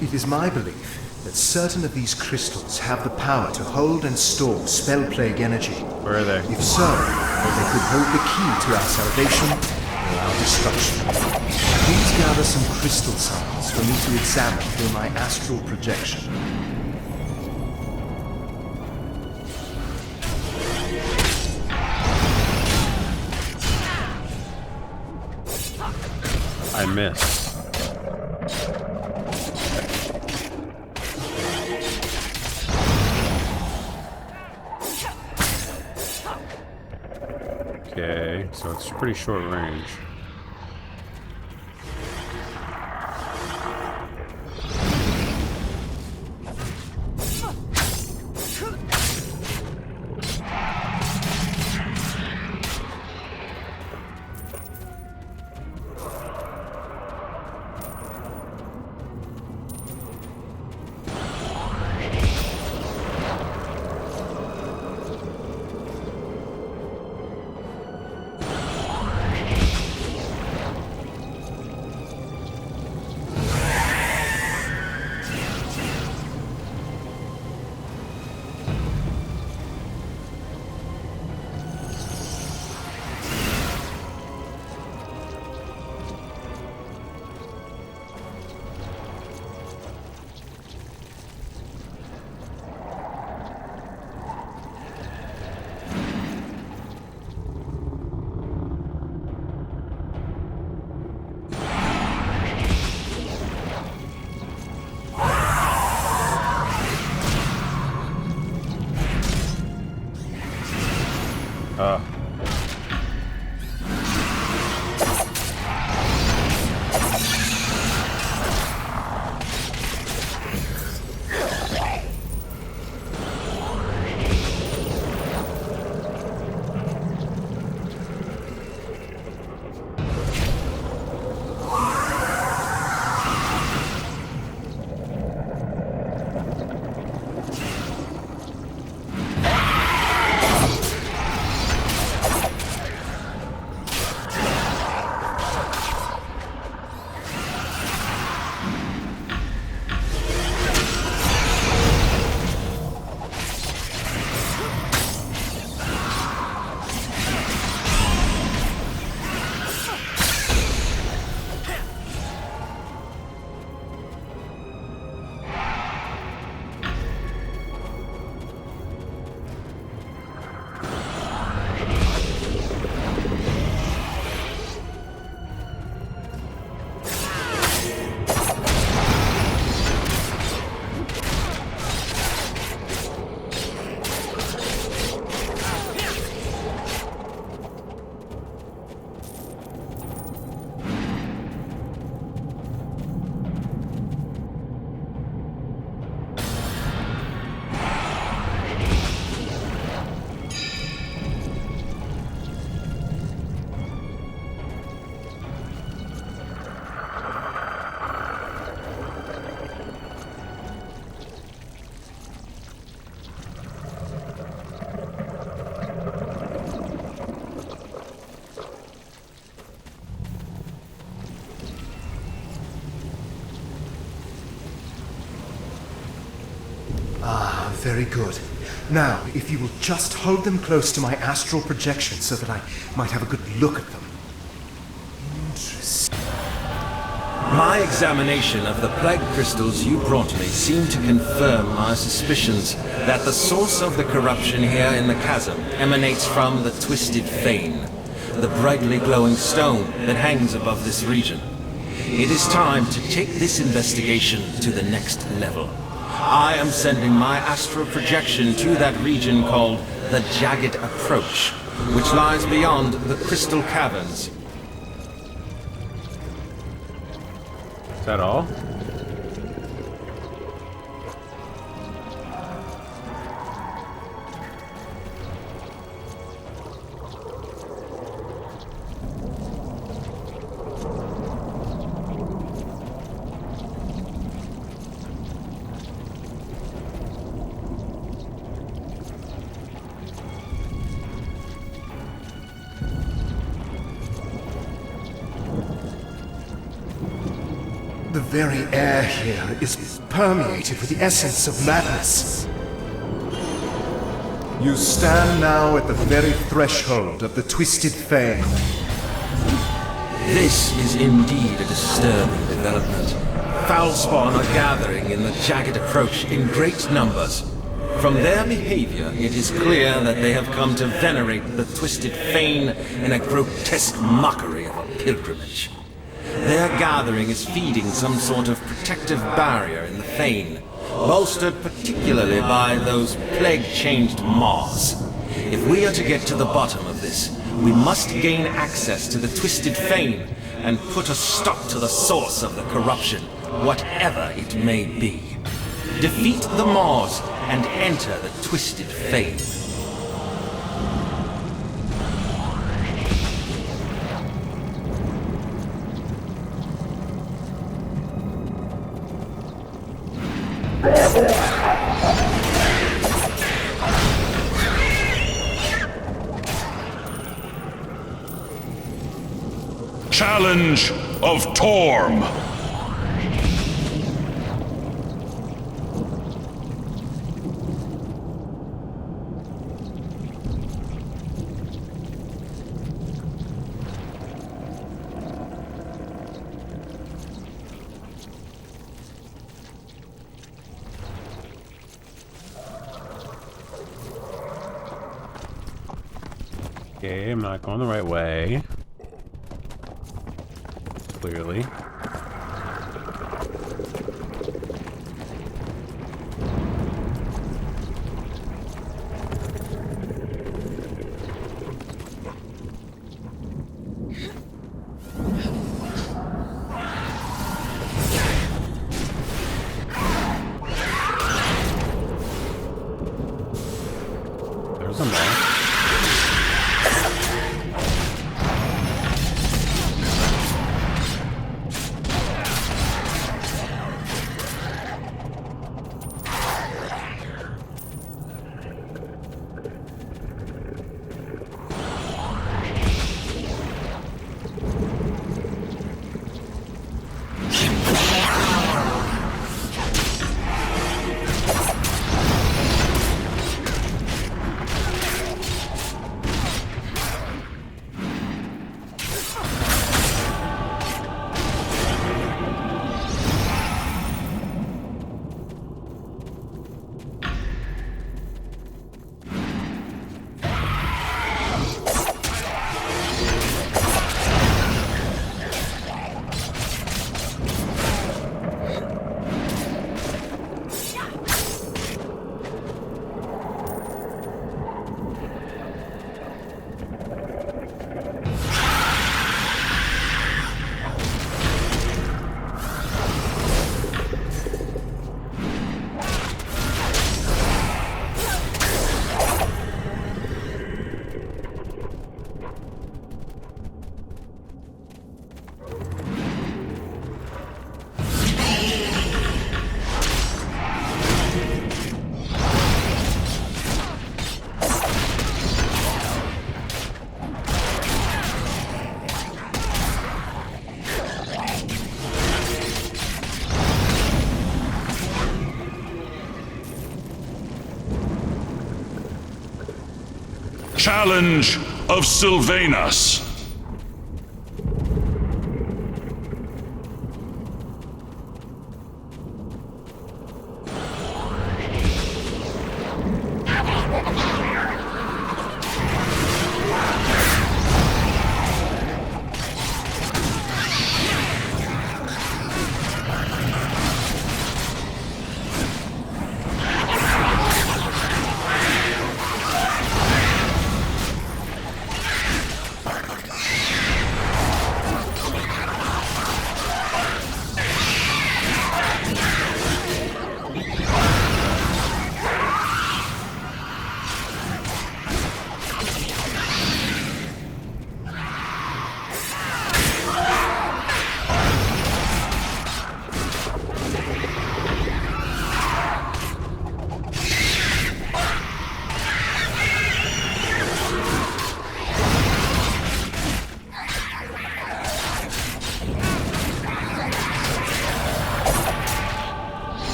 It is my belief that certain of these crystals have the power to hold and store spell plague energy. Where are they? If so, they could hold the key to our salvation or our destruction. Please gather some crystal samples for me to examine through my astral projection. I missed. Okay, so it's pretty short range. Very good. Now, if you will just hold them close to my astral projection so that I might have a good look at them. Interesting. My examination of the plague crystals you brought me seemed to confirm my suspicions that the source of the corruption here in the chasm emanates from the Twisted Fane, the brightly glowing stone that hangs above this region. It is time to take this investigation to the next level. I am sending my astral projection to that region called the Jagged Approach, which lies beyond the Crystal Caverns. Is that all? The very air here is permeated with the essence of madness. You stand now at the very threshold of the Twisted Fane. This is indeed a disturbing development. Foulspawn are gathering in the Jagged Approach in great numbers. From their behavior, it is clear that they have come to venerate the Twisted Fane in a grotesque mockery of a pilgrimage. Their gathering is feeding some sort of protective barrier in the Fane, bolstered particularly by those plague-changed moths. If we are to get to the bottom of this, we must gain access to the Twisted Fane and put a stop to the source of the corruption, whatever it may be. Defeat the moths and enter the Twisted Fane. Challenge of Torm. Okay, I'm not going the right way. Clearly. There's a moth. Challenge of Sylvanus.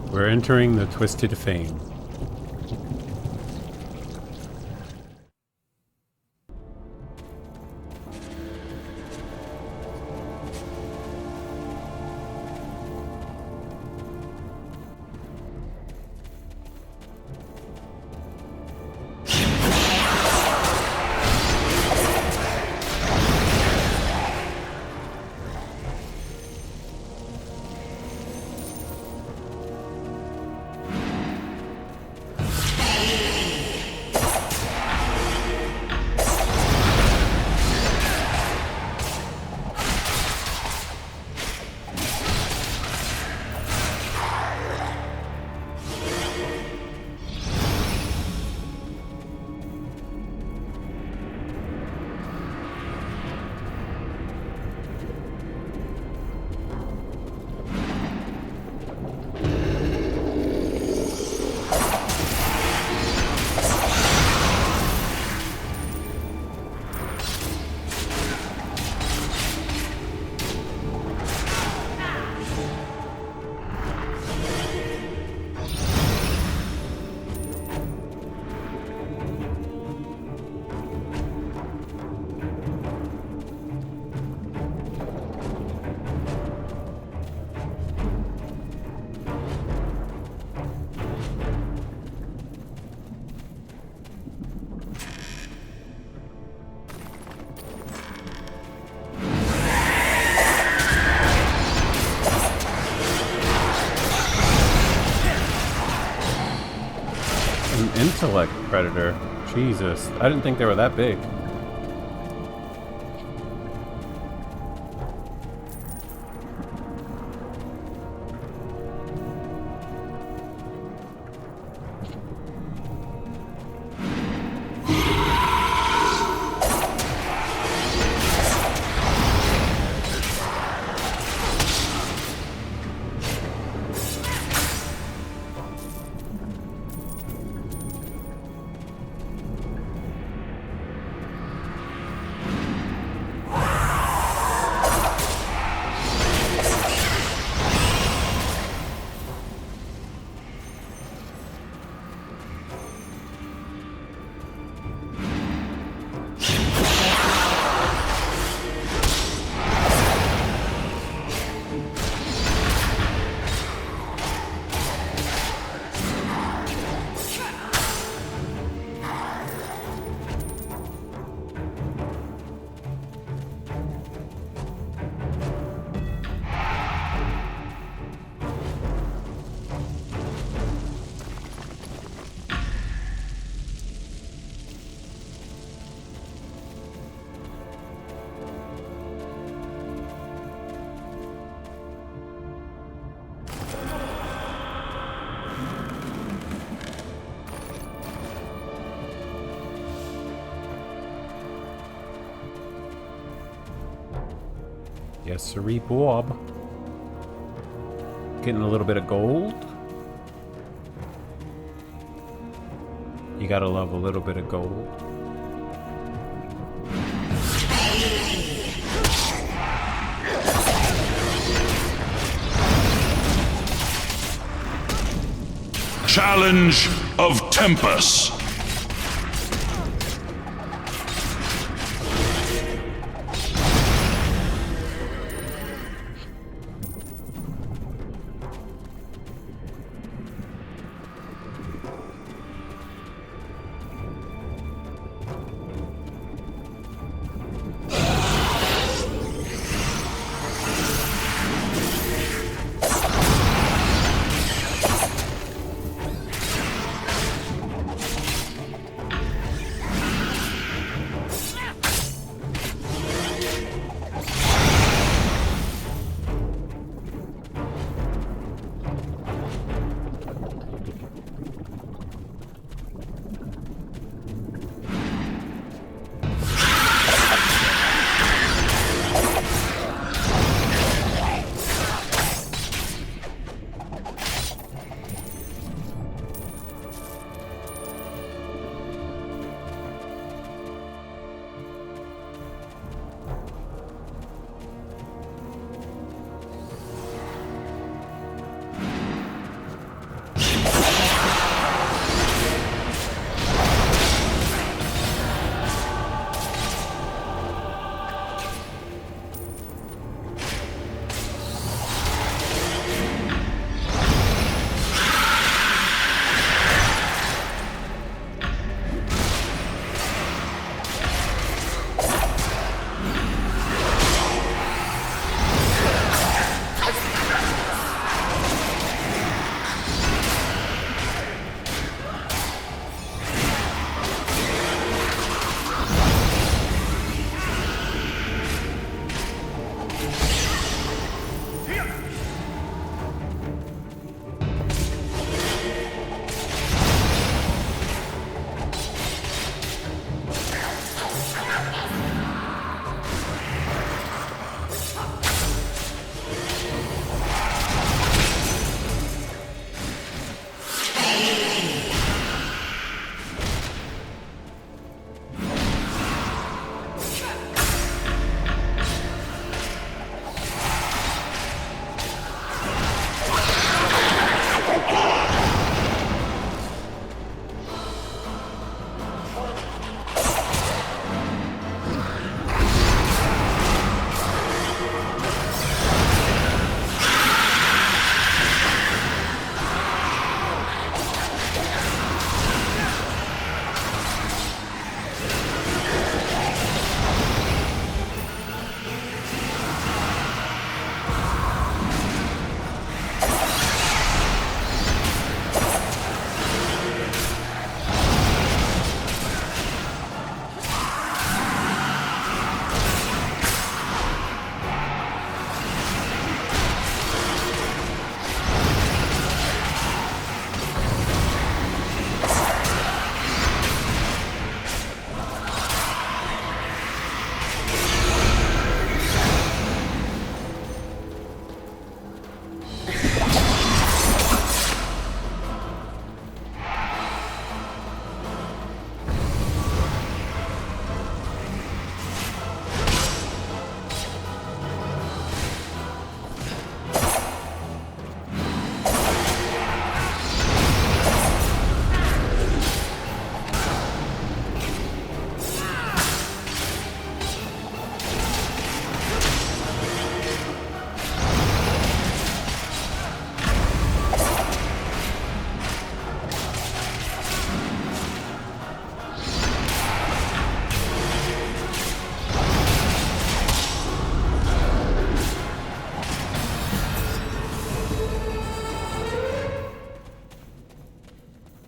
We're entering the Twisted Fame. Intellect predator. Jesus, I didn't think they were that big. Yes, sirree, Bob. Getting a little bit of gold. You gotta love a little bit of gold. Challenge of Tempest.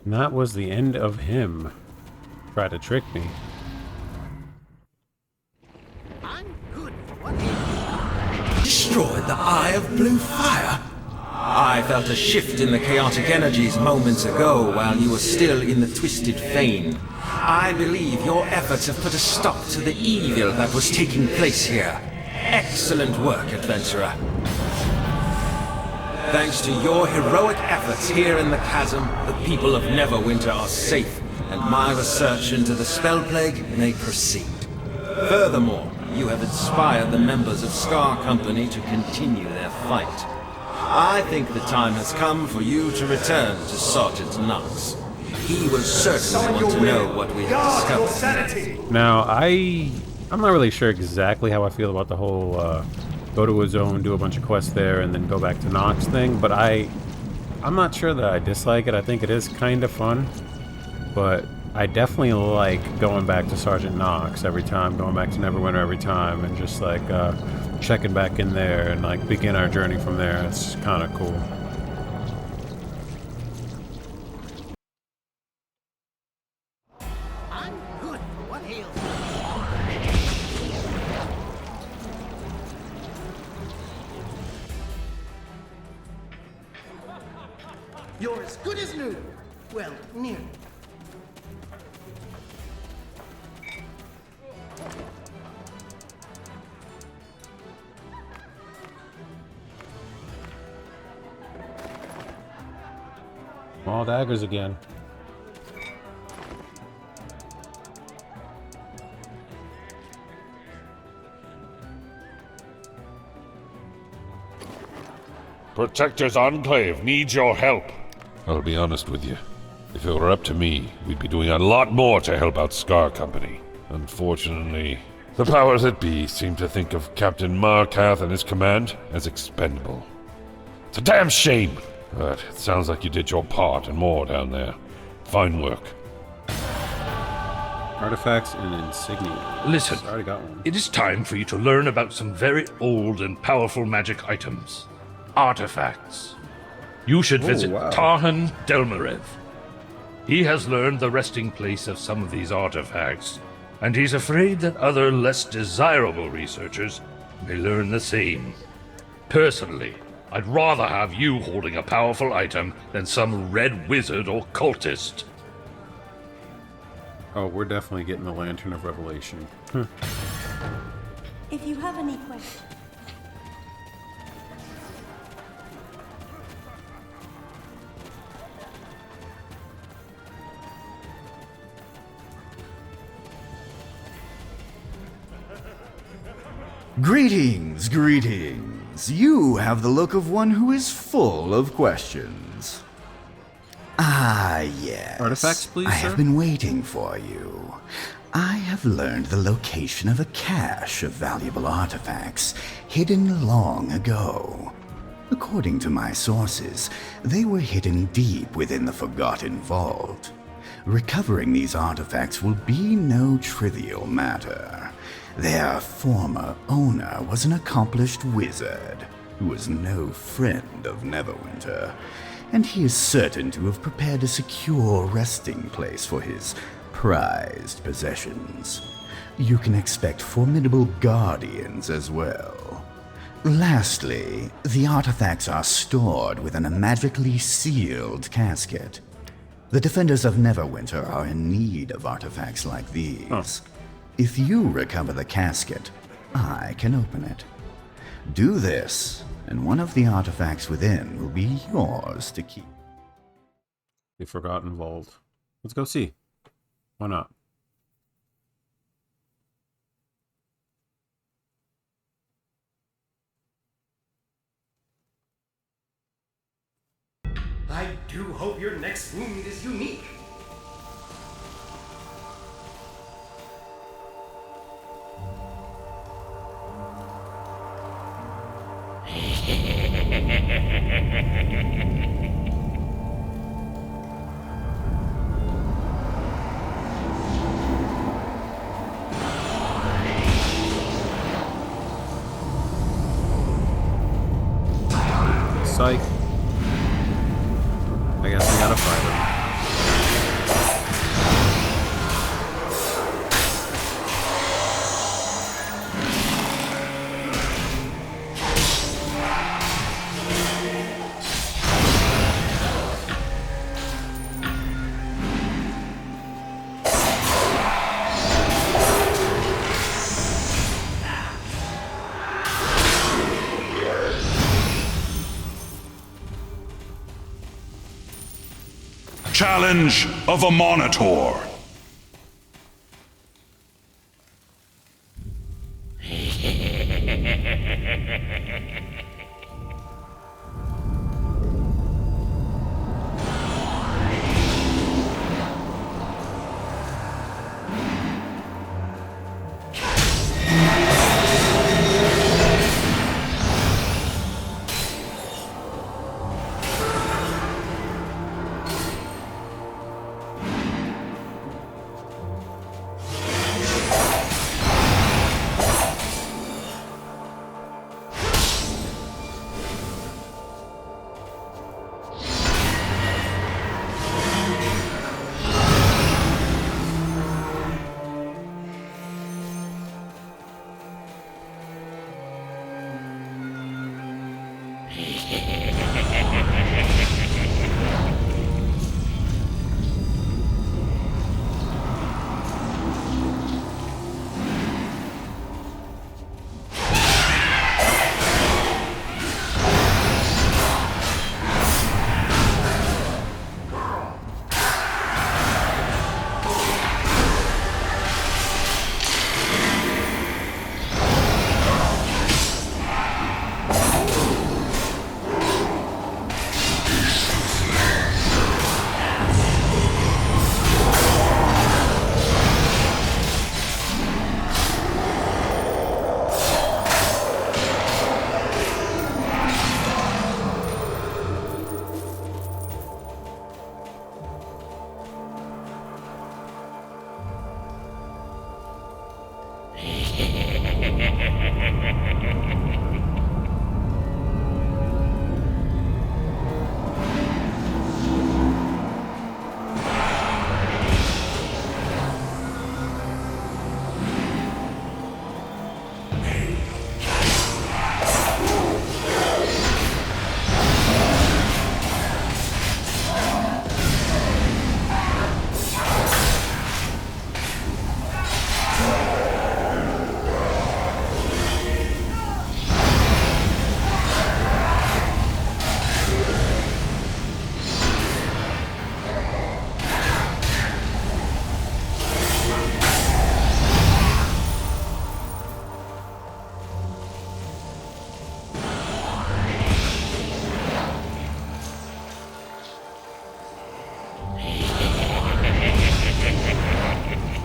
And that was the end of him. Try to trick me. Destroyed the Eye of Blue Fire. I felt a shift in the chaotic energies moments ago while you were still in the Twisted Fane. I believe your efforts have put a stop to the evil that was taking place here. Excellent work, adventurer. Thanks to your heroic efforts here in the chasm, the people of Neverwinter are safe, and my research into the spell plague may proceed. Furthermore, you have inspired the members of Scar Company to continue their fight. I think the time has come for you to return to Sergeant Knox. He will certainly want to know what we have discovered. Now, I'm not really sure exactly how I feel about the whole go to a zone, do a bunch of quests there, and then go back to Nox thing, but I'm not sure that I dislike it. I think it is kind of fun, but I definitely like going back to Sergeant Knox every time, going back to Neverwinter every time, and just like checking back in there and like begin our journey from there. It's kind of cool. You're as good as new. Well, nearly. Small daggers again. Protector's Enclave needs your help. I'll be honest with you. If it were up to me, we'd be doing a lot more to help out Scar Company. Unfortunately, the powers that be seem to think of Captain Markath and his command as expendable. It's a damn shame, but it sounds like you did your part and more down there. Fine work. Artifacts and insignia. Listen, I already got one. it is time for you to learn about some very old and powerful magic items. Artifacts. You should visit Tarhan Delmarev. He has learned the resting place of some of these artifacts, and he's afraid that other less desirable researchers may learn the same. Personally, I'd rather have you holding a powerful item than some red wizard or cultist. Oh, we're definitely getting the Lantern of Revelation. If you have any questions. Greetings, greetings. You have the look of one who is full of questions. Ah, yes. Artifacts, please, I sir? have been waiting for you. I have learned the location of a cache of valuable artifacts hidden long ago. According to my sources, they were hidden deep within the Forgotten Vault. Recovering these artifacts will be no trivial matter. Their former owner was an accomplished wizard who was no friend of Neverwinter, and he is certain to have prepared a secure resting place for his prized possessions. You can expect formidable guardians as well. Lastly, the artifacts are stored within a magically sealed casket. The defenders of Neverwinter are in need of artifacts like these. If you recover the casket, I can open it. Do this, and one of the artifacts within will be yours to keep. The Forgotten Vault. Let's go see. Why not? I do hope your next wound is unique. Psych. I guess we gotta fight him. Challenge of a Monitor.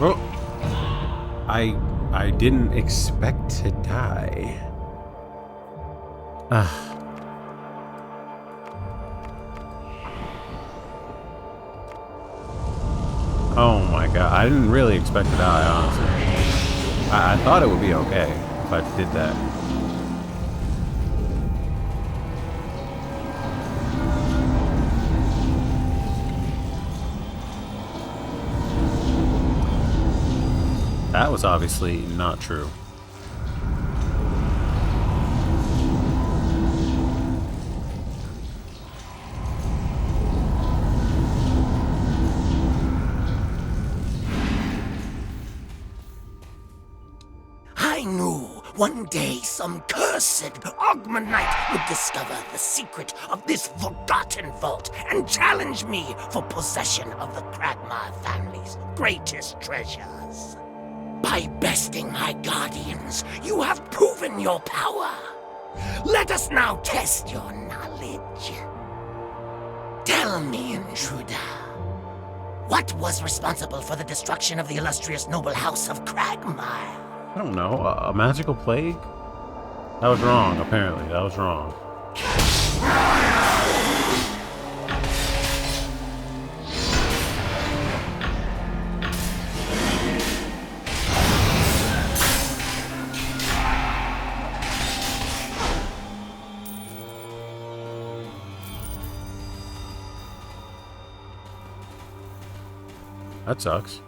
Oh, I didn't expect to die. Oh my god, I didn't really expect to die, honestly. I thought it would be okay if I did that. That was obviously not true. I knew one day some cursed Ogmanite would discover the secret of this forgotten vault and challenge me for possession of the Cragmire family's greatest treasures. By besting my guardians, you have proven your power. Let us now test your knowledge. Tell me, intruder, what was responsible for the destruction of the illustrious noble house of Cragmire? I don't know, a magical plague? That was wrong, apparently. That was wrong. That sucks.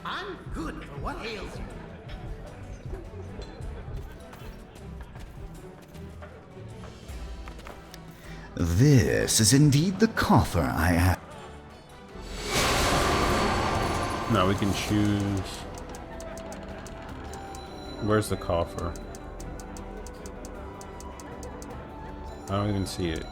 I'm good for what ails you. This is indeed the coffer I have. Now we can choose. Where's the coffer? I don't even see it.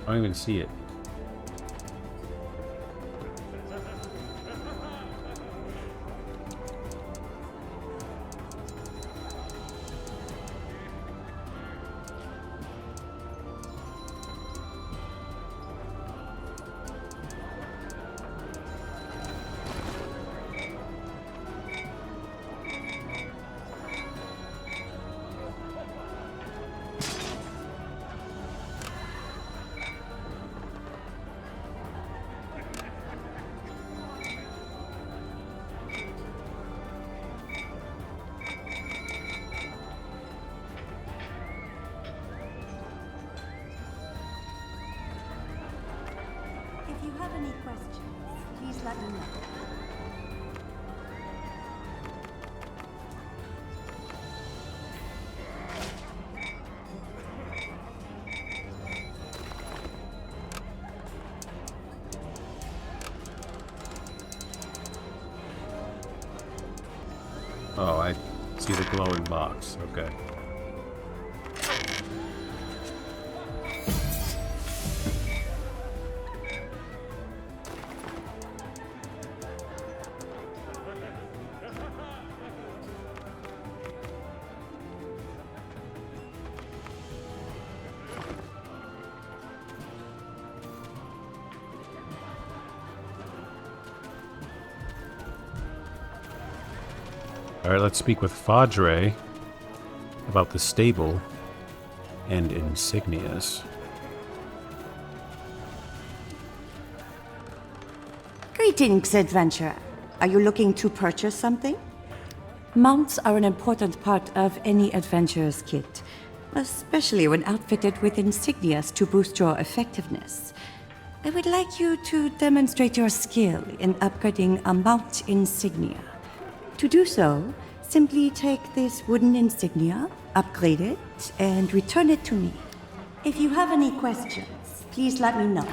I don't even see it. let me know. Oh, I see the glowing box. Okay. Alright, let's speak with Fadre about the stable and insignias. Greetings, adventurer. Are you looking to purchase something? Mounts are an important part of any adventurer's kit, especially when outfitted with insignias to boost your effectiveness. I would like you to demonstrate your skill in upgrading a mount insignia. To do so, simply take this wooden insignia, upgrade it, and return it to me. If you have any questions, please let me know.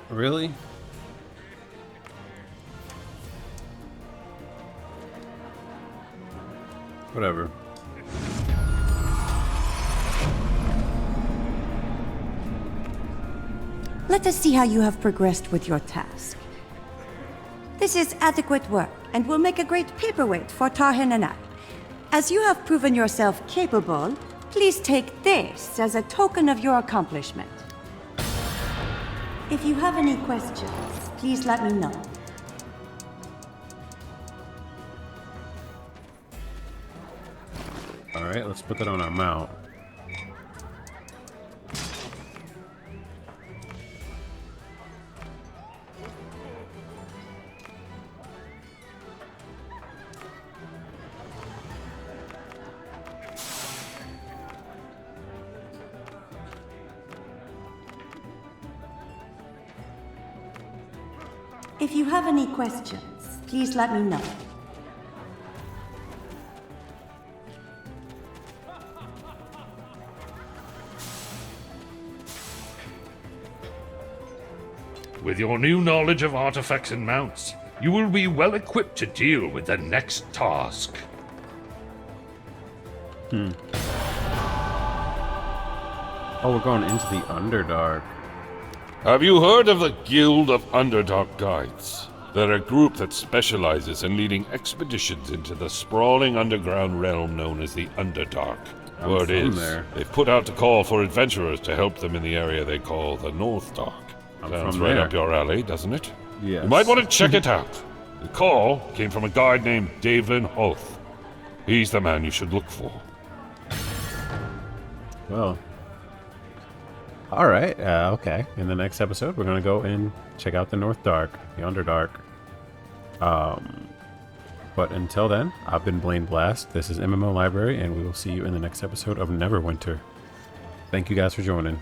Really? Whatever. Let us see how you have progressed with your task. This is adequate work, and will make a great paperweight for Tarhan and I. As you have proven yourself capable, please take this as a token of your accomplishment. If you have any questions, please let me know. Alright, let's put that on our mount. If you have any questions, please let me know. With your new knowledge of artifacts and mounts, you will be well equipped to deal with the next task. Oh, we're going into the Underdark. Have you heard of the Guild of Underdark Guides? They're a group that specializes in leading expeditions into the sprawling underground realm known as the Underdark. Word is, they've put out a call for adventurers to help them in the area they call the North Dark. Sounds right up your alley, doesn't it? Yes. You might want to check it out. The call came from a guide named Davin Hoth. He's the man you should look for. Well. Alright, okay. In the next episode, we're going to go and check out the North Dark, the Underdark. But until then, I've been Blaine Blast. This is MMO Library, and we will see you in the next episode of Neverwinter. Thank you guys for joining.